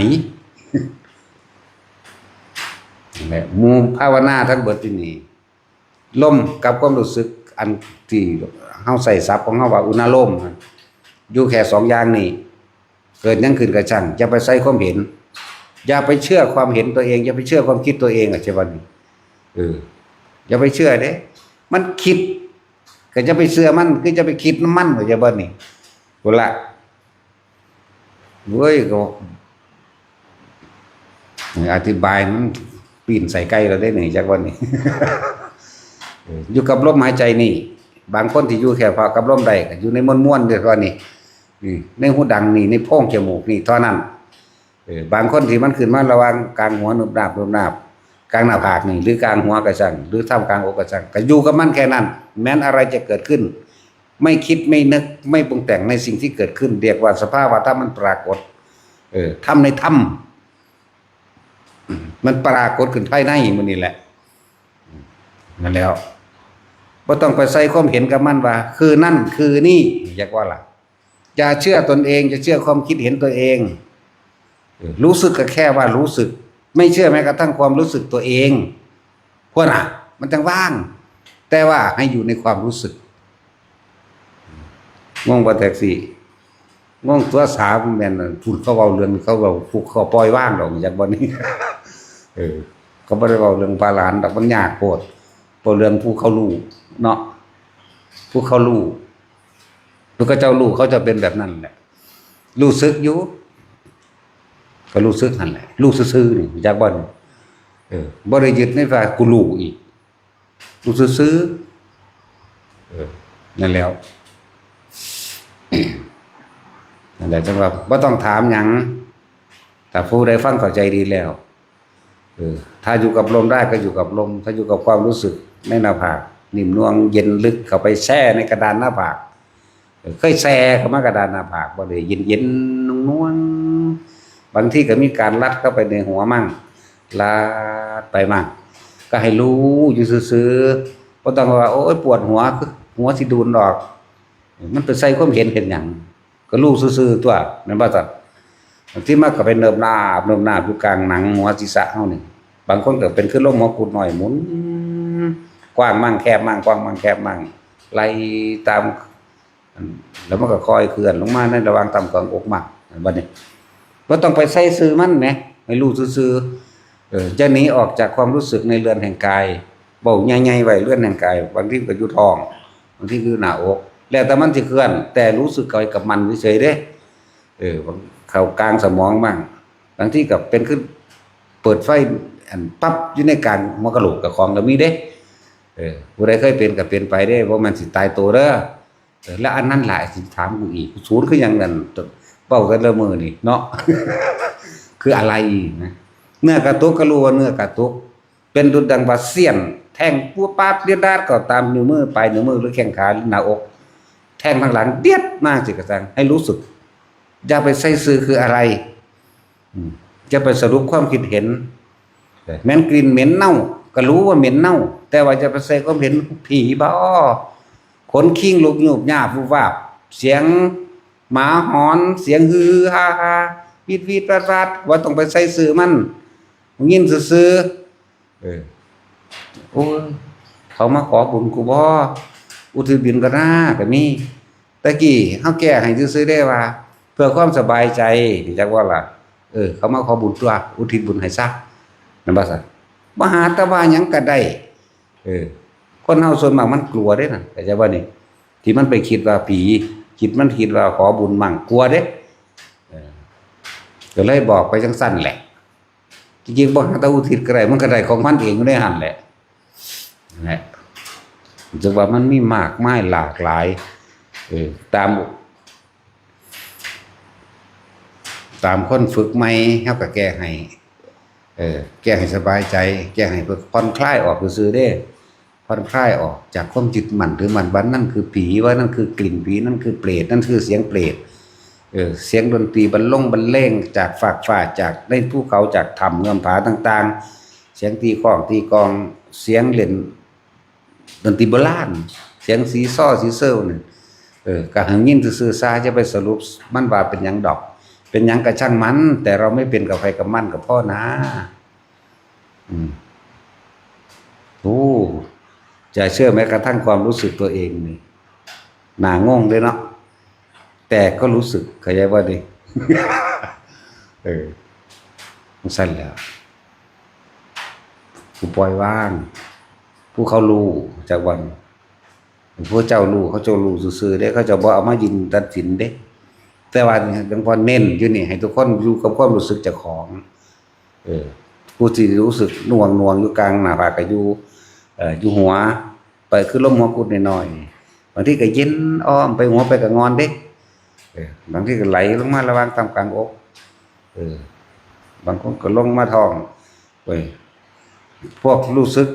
นั่นแหละหมู่ภาวนาทั้งเบิดที่นี่ลมกับความรู้สึกอันที่เฮาใส่ศัพท์ของเฮาว่าอุณาโลมอยู่แค่สองอย่างนี้เกิดยังขึ้นก็ช่างอย่าไปใส่ความเห็นอย่าไปเชื่อความเห็นตัวเองอย่าไปเชื่อความคิดตัวเองใช่บ่นี่อย่าไปเชื่อเด้มันคิดก็จะไปเชื่อมันคือจะไปคิดมันว่าจะบ่นี่พุ่นล่ะเว้ยก็อธิบายมันปีนใส่ไก่เราได้จักว่านี่ อยู่กับลมหายใจนี่บางคนที่อยู่แค่พอกับลมใดก็อยู่ในม่วนๆเด้อว่านี่ในหูดังนี่ในโพรงจมูกนี่เท่านั้นบางคนที่มันขึ้นมาระหว่างกลางหัวนุบนาบกลางหน้าผากนี่หรือกลางหัวกระชังหรือท่ามกลางอกกระชังก็อยู่กับมันแค่นั้นแม้นอะไรจะเกิดขึ้นไม่คิดไม่นึกไม่ปรุงแต่งในสิ่งที่เกิดขึ้นเรียกว่าสภาวะธรรมมันปรากฏธรรมในธรรมมันปรากฏขึ้นภายในมันนี่แหละนั่นแล้วบ่ต้องไปใส่ความเห็นกับมันว่าคือนั่นคือนี่อยากว่าล่ะอย่าเชื่อตนเองจะเชื่อความคิดเห็นตัวเองรู้สึกก็แค่ว่ารู้สึกไม่เชื่อแม้กระทั่งความรู้สึกตัวเองพวกน่ะมันจังว่างแต่ว่าให้อยู่ในความรู้สึกงงบ่แท็กซี่งงตัวสาวแม่นพูดเขาเว้าเรื่องเขาเว้าผู้เขาปล่อยว่างดอกจักบ่นี่เขาบ่ได้เว้าเรื่องปลาหลานดอกมันยากโพดบ่เรื่องผู้เขารู้เนาะผู้เขารู้แล้วก็เจ้ารู้เขาจะเป็นแบบนั้นแหละรู้สึกอยู่ก็รู้สึกนั่นแหละรู้ซื่อๆนี่จักบ่นี่บ่ได้ยึดในว่ากูรู้อีกรู้ซื่อนั่นแล้วนั่นแหละจังว่าบ่ต้องถามหยังแต่ผู้ใดฟังเข้าใจดีแล้วถ้าอยู่กับลมได้ก็อยู่กับลมถ้าอยู่กับความรู้สึกในหน้าผากนิ่มนวลเย็นลึกเข้าไปแช่ในกระดานหน้าผากเคยแช่เข้ามากระดานหน้าผากบ่ได้เย็นๆนวลบางทีก็มีการลัดเข้าไปในหัวมั่งลาดไปมั่งก็ให้รู้อยู่ซื่อๆบ่ต้องว่าโอ๊ยปวดหัวหัวสิดูนดอกมันไปใส่ความเห็นหยังก็รู้ซื่อๆตัวแม่นบ่ซั่นบางทีมันก็ไปเนิบนาบอยู่กลางหนังหัวศีรษะเฮานี่บางคนก็เป็นขึ้นลมหัวกุดหน่อยหมุนกว้างมั่งแคบมั่งกว้างมั่งแคบมั่งไล่ตามแล้วมันก็ค่อยเคลื่อนลงมาในระหว่างต่ำกลางอกมั่งบัดนี้บ่ต้องไปใส่ซื่อมันแหมให้รู้ซื่อๆจะหนีออกจากความรู้สึกในเรือนแห่งกายเว้าใหญ่ๆไว้เรือนแห่งกายบางทีก็อยู่ท้องบางทีคือหน้าอกแล้วแต่มันสิเคลื่อนแต่รู้สึกกับมันเฉยๆเด้เข้ากลางสมองบ้างบางทีก็เป็นขึ้นเปิดไฟอันปั๊บอยู่ในกลางหัวกะโหลกกับของก็มีเด้ผู้ใดเคยเป็นก็เป็นไปเด้บ่แม่นสิตายตัวเด้อแล้วอันนั้นหลายสิถามกูอีกศูนย์คือหยังนั่นเว้ากันละมื้อนี่เนาะ คืออะไรนะเนื้อกระตุกก็รู้ว่าเนื้อกระตุกเป็นดุจดังว่าเสี้ยนแทงปัวปาดเลียดดาดก็ตามนิ้วมือปลายนิ้วมือหรือแข้งขาหรือหน้าอกแทงทางหลังเดียดมาสิกระสังให้รู้สึกอย่าไปใส่ซื่อคืออะไรจะไปสรุปความคิดเห็นแม้นกลิ่นเหม็นเน่าก็รู้ว่าเหม็นเน่าแต่ว่าจะไปใส่ความเห็นผีบ่ขนคิงลุกหยุบหยาบวูบวาบเสียงหมาหอนเสียงฮือฮาฮาวีดวีดปราดว่าต้องไปใส่ซื่อมันยินซื่อโอ้ย เขามาขอบุญกูบ่อุทิศบุญก็น่าก็มีตะกี้เฮาแก้ให้ซื่อๆได้ว่า เพื่อความสบายใจจักว่าล่ะเขามาขอบุญตัวอุทิศบุญให้ซะนั่นบ่ซั่นบ่หาแต่ว่าหยังก็ได้คนเฮาส่วนมากมันกลัวเด้นั่นเข้าใจบ่นี่ที่มันไปคิดว่าผีคิดมันคิดว่าขอบุญมั่งกลัวเด้ก็เลยบอกไปจังซั่นแหละจริงๆบ่หาแต่อุทิศก็ได้มันก็ได้ของมันเองอยู่ในหั่นแหละนะจังว่ามันมีมากมายหลากหลายตามคนฝึกใหม่เฮาก็แก้ให้แก้ให้สบายใจแก้ให้เพื่อผ่อนคลายออกซื่อๆเด้ผ่อนคลายออกจากความยึดมั่นถือมั่นว่านั่นคือผีว่านั่นคือกลิ่นผีนั่นคือเปรตนั่นคือเสียงเปรตเสียงดนตรีบรรเลงจากฝากฟ้าจากในภูเขาจากถ้ำเงื่อมผาต่างๆเสียงตีข้องตีกองเสียงเล่นดนตรีโบราณเสียงสีซ้อสีเซลนี่ก็หังยินซื่อๆซาจะไปสรุปมันว่าเป็นหยังดอกเป็นหยังกระช่างมันแต่เราไม่เป็นกับใครกับมันกับพ่อนะจะเชื่อแม้กระทั่งความรู้สึกตัวเองนี่น่างงเลยเนาะแต่ก็รู้สึกเข้าใจว่าดิมันสั้นแล้วผู้ปล่อยว่างผู้เขารู้จากวันผู้เจ้ารู้เขาเจ้ารู้ซื่อๆเด้เขาจะบ่เอามายินตัดสินเด้แต่ว่าหลวงพ่อเน้นอยู่นี่ให้ทุกคนอยู่กับความรู้สึกเจ้าของผู้ที่รู้สึกหน่วงอยู่กลางหน้าผากก็อยู่หัวไปคือลมหัวกุดน้อยๆบางทีก็เย็นอ้อมไปหัวไปก็งอนเด้บางทีก็ไหลลงมาระหว่างตามกลางอกบางคนก็ลงมาท้องพวกรู้สึก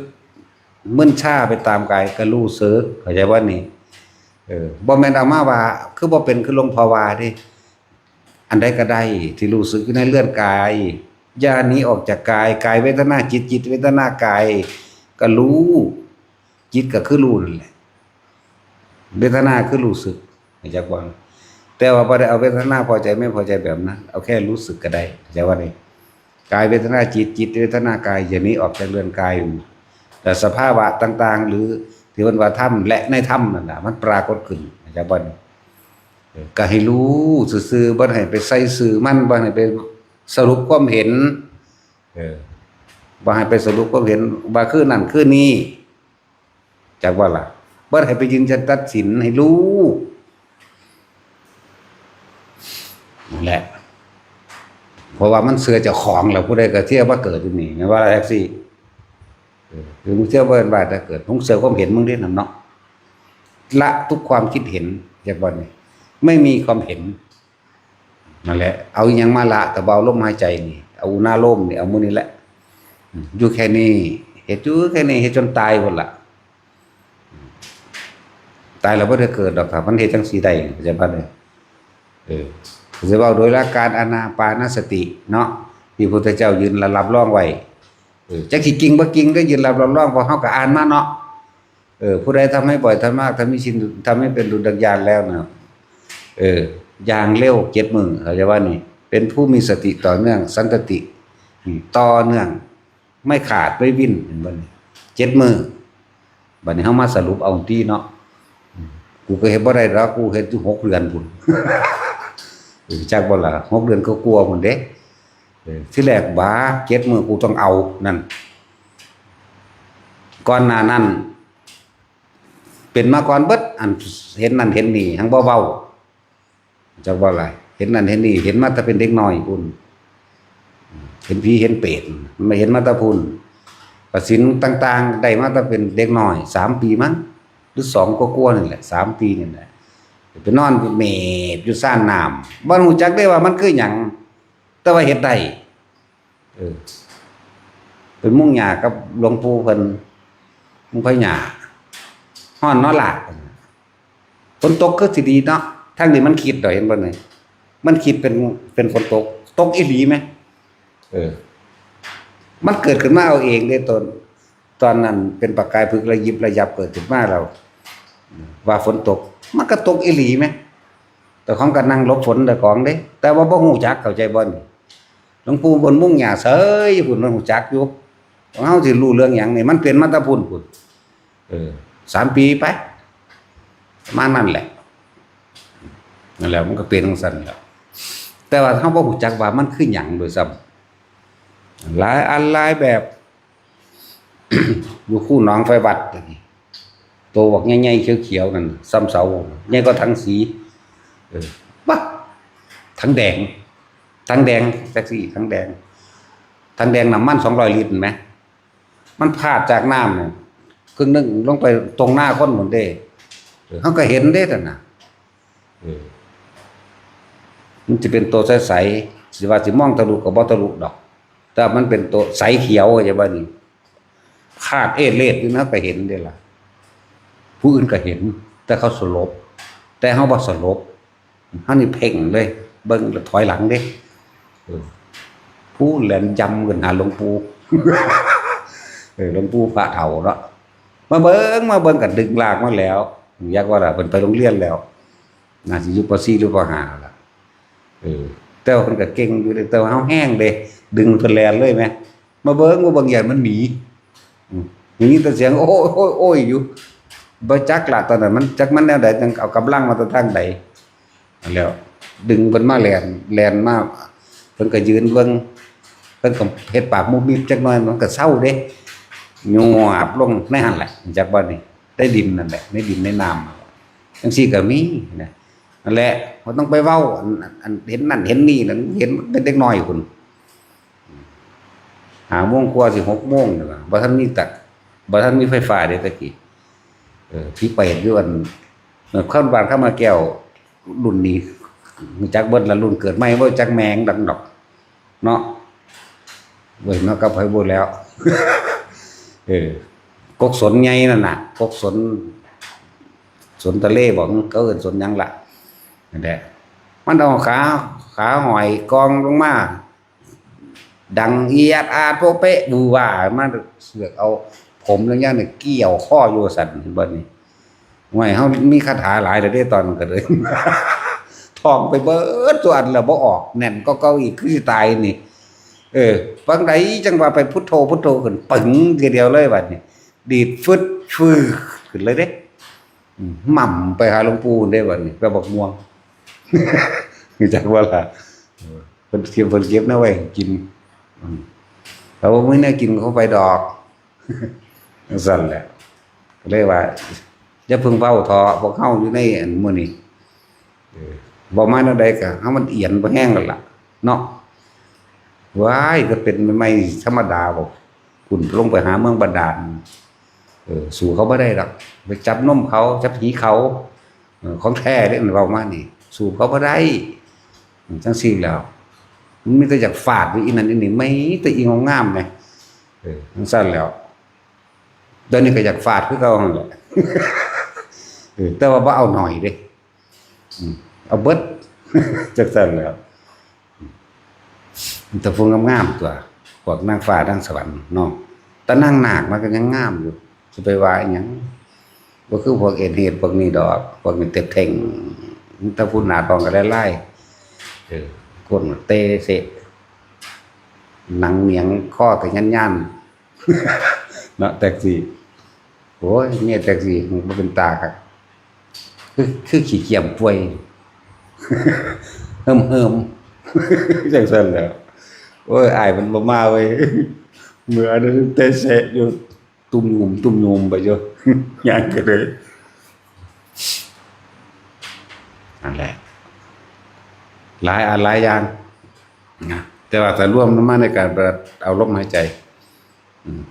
มึนชาไปตามกายก็รู้สึกเข้าใจว่านี่บ่แม่นเอามาว่าคือบ่เป็นคือลงภาวาดิอันใดก็ได้ที่รู้สึกอยู่ในเลื่อนกายอย่าหนีออกจากกายเวทนาจิตเวทนากายก็รู้จิตก็คือรู้นั่นแหละเวทนาคือรู้สึกเข้าใจบ่แต่ว่าบ่ได้เอาเวทนาพอใจไม่พอใจแบบนั้นเอาแค่รู้สึกก็ได้เข้าใจว่านี่กายเวทนาจิตเวทนากายอย่าหนีออกจากเลื่อนกายแต่สภาวะต่างๆหรือที่ว่าธรรมและในธรรมนั่นน่ะมันปรากฏขึ้นจะบ่ก็ให้รู้ซื่อๆบ่ให้ไปใส่ซื่อมันบ่ให้ไปสรุปความเห็นบ่ให้ไปสรุปความเห็นว่าคือนั่นคือนี่จักว่าล่ะบ่ให้ไปยืนยันตัดสินให้รู้นั่นแหละเพราะว่ามันเสือเจ้าของแล้วผู้ใดก็เที่ยวว่าเกิดอยู่นี่แม่ว่าแท็กซี่คือมึงเชื่อว่าเป็นบาดถ้าเกิดมึงเสือความเห็นมึงได้นำเนาะละทุกความคิดเห็นจากบ่นี่ไม่มีความเห็นนั่นแหละเอาอีหยังมาละแต่เบาลมหายใจนี่เอาหน้าลมนี่เอามื้อนี้แหละอยู่แค่นี้เฮ็ดอยู่แค่นี้เฮ็ดจนตายพุ่นล่ะตายแล้วบ่ได้เกิดดอกครับมันเฮ็ดจังซี่ได้จะบ่ได้จะเว้าโดยหลักการอานาปานสติเนาะที่พระพุทธเจ้ายืนรับรองไว้จักสิจริงบ่จริงก็ยืนรับรองเพราะเฮาก็อ่านมาเนาะผู้ใดทำให้บ่อยทำมากทำให้ชินทำให้เป็นดุจดังยานแล้วนะอย่างเร็ว7 มื้อเข้าใจว่านี่เป็นผู้มีสติต่อเนื่องสันตติต่อเนื่องไม่ขาดไม่วิ่นเห็นบ่นี่7 มื้อบัดนี้เฮามาสรุปเอาติเนาะกูก็เฮ็ดบ่ได้ดอกกูเฮ็ดอยู่6 เดือนพุ่นจักบ่ล่ะ6 เดือนก็กลัวพุ่นเด้ที่แรกบ้า7 มื้อกูต้องเอานั่นก่อนหน้านั้นเป็นมาก่อนเบิดอันเห็นนั่นเห็นนี่หังเบาๆจักว่าอะไรเห็นนั่นเห็นนี่เห็นมาแต่เป็นเด็กน้อยพุ่นเห็นผีเห็นเปรตไม่เห็นมาแต่พุ่นประสินต่างๆได้มาแต่เป็นเด็กน้อย3 ปีมั้งหรือ2ก็กลัวนั่นแหละ3 ปีนี่แหละไปนอนเมบอยู่ซ่านน้ำบ่รู้จักได้ว่ามันคือหยังแต่ว่าเฮ็ดได้เป็นมุ่งหญ้ากับหลวงปู่เพิ่นมุ่งไผหญ้าฮ้อนเนาะล่ะฝนตกก็สิดีเนาะทางนี้มันคิดดอกเห็นบ่นี่มันคิดเป็นฝนตกอีหลีมั้ยมันเกิดขึ้นมาเอาเองเด้ตอนนั้นเป็นประกายพึกระยิบระยับเกิดขึ้นมาแล้วว่าฝนตกมันก็ตกอีหลีมั้ยแต่ของก็นั่งหลบฝนแต่ของเด้แต่ว่าบ่ฮู้จักเข้าใจบ่นี่หลวงปู่บนมุ่งหญ้าเสยพุ่นมันฮู้จักอยู่เฮาสิรู้เรื่องหยังนี่มันเป็นมาแต่พุ่น 3 ปีไปประมาณนั้นแหละนั่นแหละมันก็เป็นจังซั่นแหล้วแต่ว่าเฮาบ่รู้จักว่ามันคือหยังโดยซ้ำหลายอันหลายแบบ อยู่คู่หนองไฟวัดนี่โตบักใหญ่ๆเขียวๆนั่นซ้ำเสาใหญ่ก็ถังสีวะถังแดงแท็กซี่ถังแดงน้ำมัน200 ลิตรเห็นไหมมันพาดจากน้ำเนี่ยครึ่งนึงลงไปตรงหน้าคนหมดเด้เขาก็เห็นเด้แต่น่ะมันจะเป็นตัวใสๆสิว่าสิมองทะลุก็บ่ทะลุดอกแต่มันเป็นตัวใสเขียวอย่างว่านี่คาดเอดเล็ดนี่นะก็เห็นเด้ล่ะผู้อื่นก็เห็นแต่เขาสลบแต่เฮาบ่สลบเฮานี่เพ่งเลยเบิ่งแล้วถอยหลังเด้ผู้แล่นยำกันหาหลวงปู่หลวงปู่พระเฒ่าเนาะมาเบิ่งก็ดึงลากมาแล้วอยากว่าล่ะเพิ่นไปโรงเรียนแล้วน่าสิอยู่ป .4 หรือป .5 ล่ะแต่ว่าเพิ่นก็เก่งอยู่แต่ว่าเฮาแห้งเด้ดึงเพิ่นแล่นเลยแม่มาเบิ่งอย่างมันหนีมีแต่เสียงโอ้ยอยู่บ่จักล่ะตอนนั้นมันจักมันแนวใดจังเอากำลังมาแต่ทางใดแล้วดึงเพิ่นมาแล่นมาเพิ่นก็ยืนเบิ่งเพิ่นก็เฮ็ดปากมุบมิบจักหน่อยมันก็เซาเด้ยวบลงในหั่นแหละจักบ่นี่ได้ดินนั่นแหละในดินในน้ำจังซี่ก็มีนะนั่นแหละเขาต้องไปเว้าอันเห็นนั่นเห็นนี่นั่นเห็นเป็นเด็กน้อยพุ่น5 โมงกว่าสิ6 โมงนี่ล่ะบ่ทันมีไฟฟ้าเด้ตะกี้พี่เปรตอยู่อันเข้าบ้านเข้ามาแก้วรุ่นนี้จักเบิดละรุ่นเกิดใหม่บ่จักแมงดังดอกเนาะเว้ยเนาะกับไผบ่แล้ว กกสนใหญ่นั่นน่ะกกสนทะเลบ่ก็เอิ้นสนหยังล่ะนั่นแหละมันเอาขาหอยกองลงมาดังเอียดอาดโปเปะบูว่ามาเสือกเอาผมเรื่องอย่างนี่เกี่ยวข้ออยู่สั่นเห็นบ่นี่ห่วยเฮามีคาถาหลายเด้ตอนก็เลย ท่องไปเบิดตัวอันแล้วบ่ออกแน่นก็เก่าอีกคือสิตายนี่ฟังใดจังว่าไปพุทโธขึ้นปึ๋งทีเดียวเลยบัดนี้ดีดฟึดฟื้อขึ้นเลยเด้หม่ำไปหาหลวงปู่เด้บัดนี้ไปบอกม่วง รู้จักว่าล่ะเพิ่นเก็บนะไว้กินแต่ว่ามื้อนี้กินเข้าไปดอกสั่นแหละก็เลยว่าอย่าเพิ่งเว้าท้อพวกเฮาอยู่ในอันมื้อนี้บ่มาแนวใดก็เฮามันเอียนบ่แห้งแล้วล่ะเนาะว้ายก็เป็นไม่ธรรมดาบ่คุณลงไปหาเมืองบาดาลสู่เขาบ่ได้ดอกไปจับนมเขาจับหีเขาของแท้เด้เว้ามานี่สู่เขาบ่ได้จังซี่แล้วมันมีแต่อยากฟาดอีนั่นอีนี่ไม่แต่อีงามๆแหมจังซั่นแล้วเดี๋ยวนี้ก็อยากฟาดคือเก่าหั่นแหละแต่ว่าบ่เอาหน่อยเด้เอาเบิดจังซั่นแล้วแต่พวกงามๆตัวพวกนางฟ้านางสวรรค์เนาะแต่นางนาคมันก็ยังงามอยู่สิไปว่าอีหยังบ่คือพวกเอ็นเฮ็ดพวกนี้ดอกพวกนี้เต็บเท่งถ้าพูดหน้าตองก็ไล่คนเตะเสะหนังเหนียงข้อก็ยันๆเนาะแท็กซี่โอ้ยเนี่ยแท็กซี่มันบ่เป็นตาครับคือขี้เกียจป่วยเฮิมๆจังซั่นแหล้วโอ้ยอ้ายมันบ่มาเว้ยเมื่อนั้นเตะเสะอยู่ตุ่มงุมไปอยู่ย่างก็เลยนั่นแหละหลายอย่างนะแต่ว่าถ้ารวมมาในการเอาลมหายใจ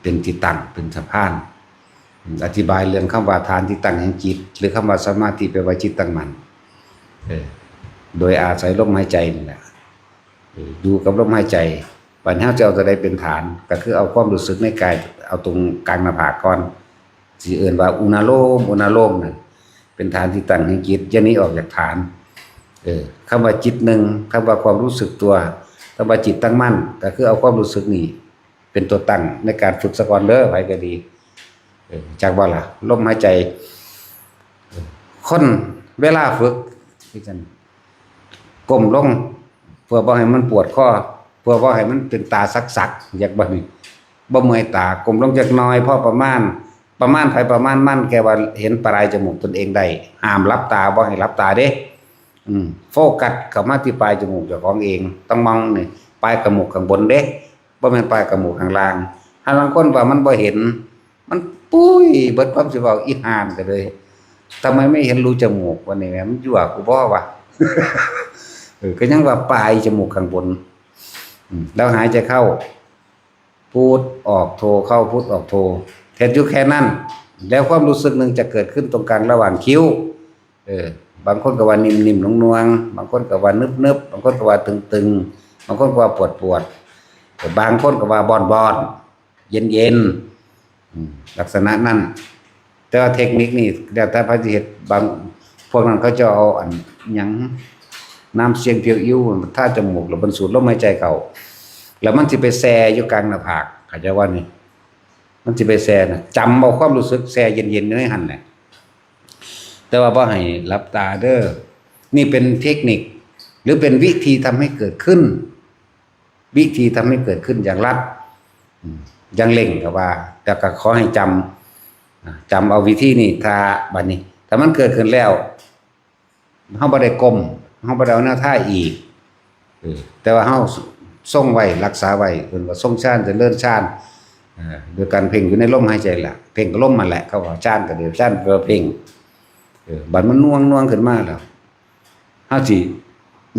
เป็นที่ตั้งเป็นสะพานอธิบายเรื่องคำว่าฐานที่ตั้งแห่งจิตหรือคำว่าสมาธิแปลว่าจิตตั้งมั่นโดยอาศัยลมหายใจนี่แหละดูกับลมหายใจปัญหาจะเอาตัวใดเป็นฐานก็คือเอาความรู้สึกในกายเอาตรงกลางหน้าผากก่อนสิเอิ้นว่าอุณาโลมนั่นเป็นฐานที่ตั้งแห่งจิตอย่างนี้ออกจากฐานคำว่าจิตหนึ่งคำว่าความรู้สึกตัวคำว่าจิตตั้งมั่นก็คือเอาความรู้สึกนี่เป็นตัวตั้งในการฝึกสะก่อนเด้อไผก็ดีจากว่าล่ะลมหายใจคนเวลาฝึกคือจังก้มลงเพื่อบ่ให้มันปวดคอเพื่อบ่ให้มันเป็นตาสักๆอยากบ่นี่บ่เมื่อยตาก้มลงจักหน่อยพอประมาณ ประมาณไผประมาณมันแกว่าเห็นปลายจมูกตนเองได้ห้ามรับตาบ่ให้รับตาเด้โฟกัสเข้ามาที่ปลายจมูกเจ้าของเองต้องมองนี่ปลายจมูกข้างบนเด้บ่แม่นปลายจมูกข้างล่างถ้าบางคนว่ามันบ่เห็นมันปุ้ยเบิดความสิเว้าอีห่านก็เลยทำไมไม่เห็นรูจมูกวันนี้แม่มันยั่วกูบ่วะ ก็ยังว่าปลายจมูกข้างบนแล้วหายใจเข้าพูดออกโทเข้าพูดออกโทแทนอยู่แค่นั้นแล้วความรู้สึกหนึ่งจะเกิดขึ้นตรงกลางระหว่างคิ้วบางคนก็ว่านิ่มๆนวลๆบางคนก็ว่านึบๆบางคนก็ว่าตึงๆบางคนก็ว่าปวดบางคนก็ว่าบอนๆเย็นๆลักษณะนั้นแต่ว่าเทคนิคนี่แล้วแต่พระสิเฮ็ดบางพวกนั้นเขาจะเอาอันหยังน้ำเสียงเพียวอิ่วถ้าจมูกแล้วบรรสูดลมหายใจเข้าแล้วมันสิไปแซ่อยู่กลางหน้าผากเข้าใจว่านี่มันสิไปแซ่นะจำเอาความรู้สึกแซ่เย็นๆอยู่ในหั่นแหละแต่ว่าบ่ให้หลับตาเด้อนี่เป็นเทคนิคหรือเป็นวิธีทำให้เกิดขึ้นวิธีทำให้เกิดขึ้นอย่างรัดอย่างเร่งก็ว่าแต่ก็ขอให้จำเอาวิธีนี้ถ้าบัดนี้ถ้ามันเกิดขึ้นแล้วเฮาบ่ได้ก้มเฮาบ่ได้เอาหน้าท่าอีกแต่ว่าเฮาทรงไว้รักษาไว้เพิ่นว่าทรงฌานเจริญฌานโดยการเพ่งอยู่ในลมหายใจล่ะเพ่งก็ลมมันแหละเขาว่าฌานก็เดียวฌานก็เพ่งบัดมันน่วงขึ้นมาแล้วเฮาสิ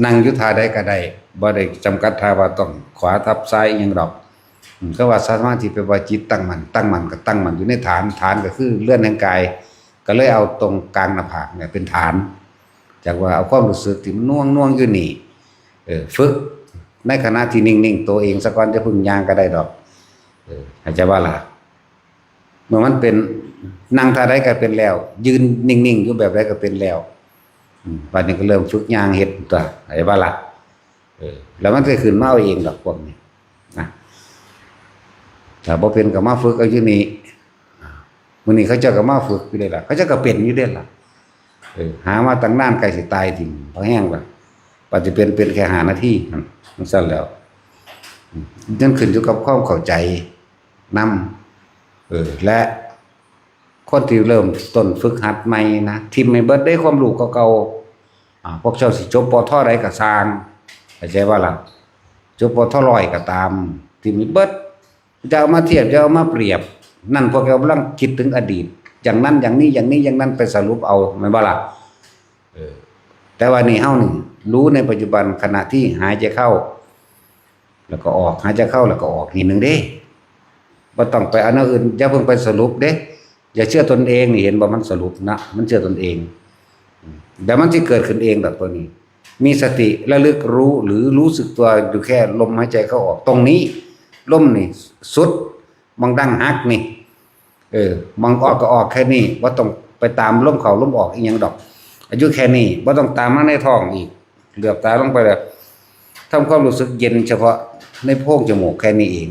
นั่งอยู่ท่าใดก็ได้บ่ได้จำกัดท่าว่าต้องขวาทับซ้ายอีหยังดอกก็ว่าสมาธิไปว่าจิตตั้งมั่นก็ตั้งมั่นอยู่ในฐานก็คือเลื่อนแห่งกายก็เลยเอาตรงกลางหน้าผากเนี่ยเป็นฐานจากว่าเอาความรู้สึกที่มันน่วงอยู่นี่ฝึกในขณะที่นิ่งๆตัวเองสักก่อนจะพึ่งยางก็ได้ดอกอาจจะว่าล่ะเมื่อมันเป็นนั่งท่าใดก็เป็นแล้วยืนนิ่งๆอยู่แบบใดก็เป็นแล้วบัดนี้ก็เริ่มฝึกยางเฮ็ดตัวอาจจะว่าล่ะแล้วมันก็ขึ้นมาเอาเองดอกพวกนี้นะถ้าบ่เป็นก็มาฝึกเอาอยู่นี่มื้อนี้เขาเจ้าก็มาฝึกอยู่ได้ล่ะเขาเจ้าก็เป็นอยู่ได้ล่ะหามาตั้งนานใกล้สิตายทิ้งพอแห้งล่ะปัจจุบันเป็นแค่5 นาทีมันสั้นแล้วนั่นขึ้นอยู่กับความเข้าใจนำและคนที่เริ่มต้นฝึกหัดใหม่นะทิมไม่เบิดได้ความรู้เก่าๆพวกเจ้าสิจบปทใดก็สร้างเข้าใจว่าล่ะจบปท100ก็ตามทิมไม่เบิดจะเอามาเทียบจะเอามาเปรียบนั่นพวกเรากำลังคิดถึงอดีตอย่างนั้นอย่างนี้อย่างนั้นไปสรุปเอาแม่นบ่ล่ะแต่ว่านี่เฮานี่รู้ในปัจจุบันขณะที่หายใจเข้าแล้วก็ออกหายใจเข้าแล้วก็ออกนิดนึงเด้บ่ต้องไปอันอื่นอย่าเพิ่งไปสรุปเด้อย่าเชื่อตนเองนี่เห็นบ่มันสรุปนะมันเชื่อตนเองเดี๋ยวมันสิเกิดขึ้นเองแบบตัวนี้มีสติระลึกรู้หรือรู้สึกตัวอยู่แค่ลมหายใจเข้าออกตรงนี้ลมนี่สุดบางดังหักนี่บางออกก็ออกแค่นี้บ่ต้องไปตามลมเข้าลมออกอีหยังดอกอายุแค่นี้บ่ต้องตามมาในท้องอีกเหลือบตาลงไปแล้วทำความรู้สึกเย็นเฉพาะในโพรงจมูกแค่นี้เอง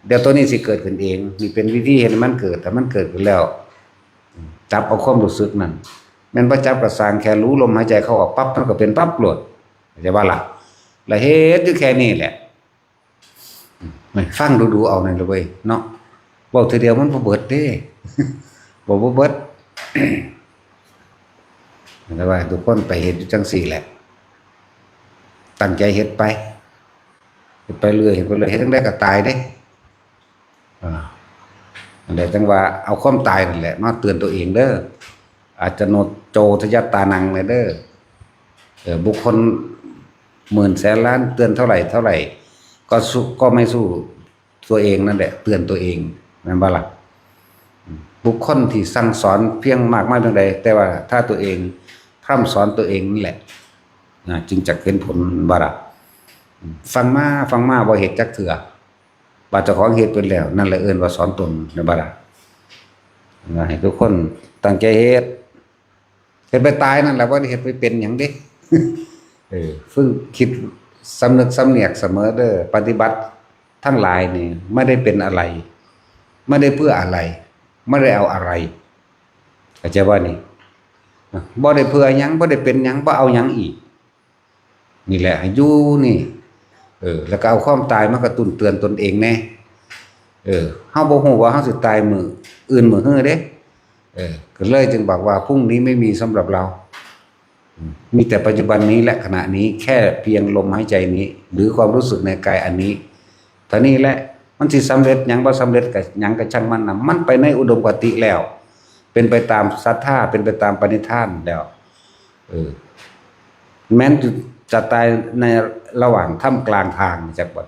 เดี๋ยวตัวนี้สิเกิดขึ้นเองนี่เป็นวิธีเห็นมันเกิดแต่มันเกิดขึ้นแล้วจับเอาความรู้สึกนั่นแม่นบ่จับก็สร้างแค่รู้ลมหายใจเข้าออกปั๊บมันก็เป็นปั๊บโลดเข้าใจว่าล่ะแล้วเฮ็ดอยู่แค่นี้แหละฟังดูๆเอานั่นเลยเว้ยเนาะเว้าทีเดียวมันบ่เบิดเด้บ่เบิดแต่ว่าทุกคนไปเฮ็ดอยู่จังซี่แหละตั้งใจเฮ็ดไปเรื่อยเฮ็ดไปเลยเฮ็ดจังได๋ก็ตายเด้นั่นแหละจังว่าเอาความตายนั่นแหละมาเตือนตัวเองเด้ออาจจะโนโจทยัตตานังเลยเด้อบุคคลหมื่นแสนล้านเตือนเท่าไหร่ก็ไม่สู้ตัวเองนั่นแหละเตือนตัวเองแม่นบ่ล่ะบุคคลที่สั่งสอนเพียงมากมายเพียงใดแต่ว่าถ้าตัวเองพร่ำสอนตัวเองนั่นแหละจึงจะเห็นผลบ่ล่ะฟังมาบ่เฮ็ดจักเทื่อว่าเจ้าของเฮ็ดเป็นแล้วนั่นแหละเอิ้นว่าสอนตนแม่นบ่ล่ะให้ทุกคนตั้งใจเฮ็ดไปตายนั่นแหละบ่ได้เฮ็ดไปเป็นหยังเด้ฝึกคิดสำนึกสำเนียกเสมอเด้อปฏิบัติทั้งหลายนี่ไม่ได้เป็นอะไรไม่ได้เพื่ออะไรไม่ได้เอาอะไรเข้าใจว่านี่บ่ได้เพื่อหยังบ่ได้เป็นหยังบ่เอาหยังอีกนี่แหละให้อยู่นี่แล้วก็เอาความตายมากระตุ้นเตือนตนเองแน่ เฮาบ่ฮู้ว่าเฮาสิตายมื้ออื่นมื้อฮื้อเด้ก็เลยจึงบอกว่าพรุ่งนี้ไม่มีสำหรับเรามีแต่ปัจจุบันนี้และขณะนี้แค่เพียงลมหายใจนี้ หรือความรู้สึกในกายอันนี้เท่านี้แหละมันสิสำเร็จหยังบ่สำเร็จก็หยังก็ช่างมันนะมันไปในอุดมคติแล้ว เป็นไปตามศรัทธาเป็นไปตามปณิธานแล้วแม้นจะตายในระหว่างท่ามกลางทางจากบ่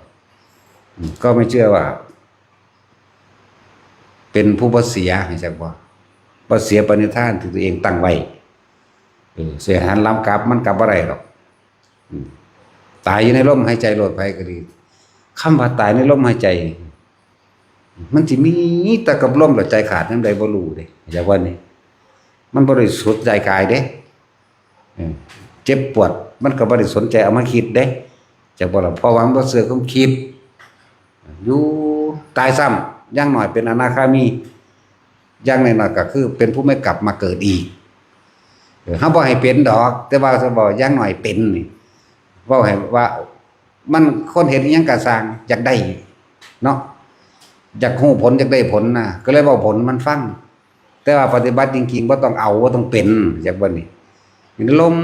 ก็ไม่เชื่อว่าเป็นผู้บ่เสียจากบ่เสียปณิธานที่ตัวเองตั้งไว้เสียหันล้ำกลับมันกลับอะไรหรอกตายอยู่ในลมหายใจโลดภัยก็ดีคำว่าตายในลมหายใจ มันสิมีแต่กับลมแล้วใจขาดยังใดบ่รู้เด้จากว่านี่มันบ่ได้สนใจกายเด้เจ็บปวดมันก็บ่ได้สนใจเอามาคิดเด้จากบ่ล่ะเพราะว่ามันบ่เสื่อความคิดอยู่ตายซ้ำอย่างน้อยเป็นอนาคามีอย่างน้อยๆก็คือเป็นผู้ไม่กลับมาเกิดอีกเฮาบ่ให้เป็นดอกแต่ว่าจะบอกอย่างน้อยเป็นนี่เว้าให้ว่ามันคนเห็นอิหยังก็สร้างอยากได้เนาะอยากฮู้ผลอยากได้ผลนะก็เลยเว้าผลมันฟังแต่ว่าปฏิบัติจริงๆบ่ต้องเอาบ่ต้องเป็นจากบ่นี่ลม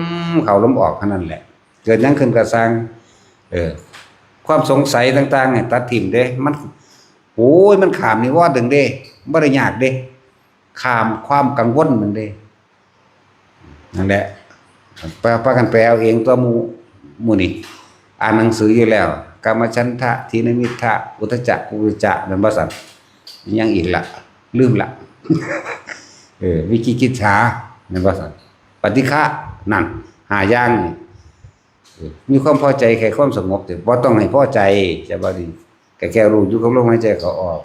เข้าลมออกเท่านั้นแหละเกิดหยังขึ้นก็สร้างความสงสัยต่างๆเนี่ยตัดทิ่มเด้มันโอ้ยมันข้ามนิวรณ์ดึงเด้บ่ได้ยากเด้ข้ามความกังวลนั่นเด้นั่นแหละพากันไปเอาเองตัวหมู่นี่อ่านหนังสืออยู่แล้วกามฉันทะทีนมิทธะอุทธัจจะกุกุจจะนั่นบ่ซั่นยังอีกละลืมละวิกิกิจฉานั่นบ่ซั่นปฏิฆะนั่น5อย่างนี่มีความพอใจแค่ความสงบแต่บ่ต้องให้พอใจจะบ่ดีแค่รู้อยู่กับลมหายใจเข้าออก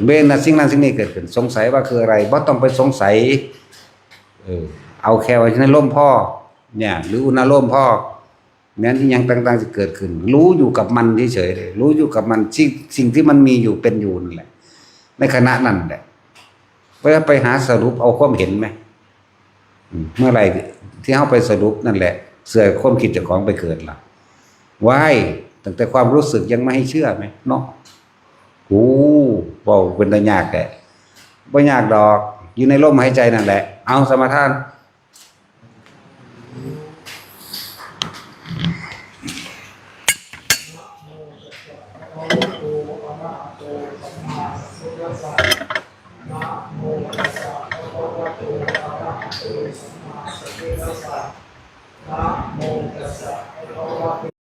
เมื่อนั้นสิ่งนั้นสิ่งนี้เกิดขึ้นสงสัยว่าคืออะไรบ่ต้องไปสงสัยเอาแค่ว่าในลมพ่อเนี่ยหรืออุณหลมพ่อแม้นที่ยังต่างๆจะเกิดขึ้นรู้อยู่กับมันเฉยๆเลยรู้อยู่กับมันสิ่งที่มันมีอยู่เป็นอยู่นั่นแหละในขณะนั้นแหละไปหาสรุปเอาความเห็นไหมเมื่อไหร่ที่เข้าไปสรุปนั่นแหละเสื่อความคิดเจ้าของไปเกิดล่ะว้ายตั้งแต่ความรู้สึกยังไม่ให้เชื่อไหมเนาะโอ้บอกเป็นตายากแหละบ่ยากดอกอยู่ในลมหายใจนั่นแหละเอาสมาทาน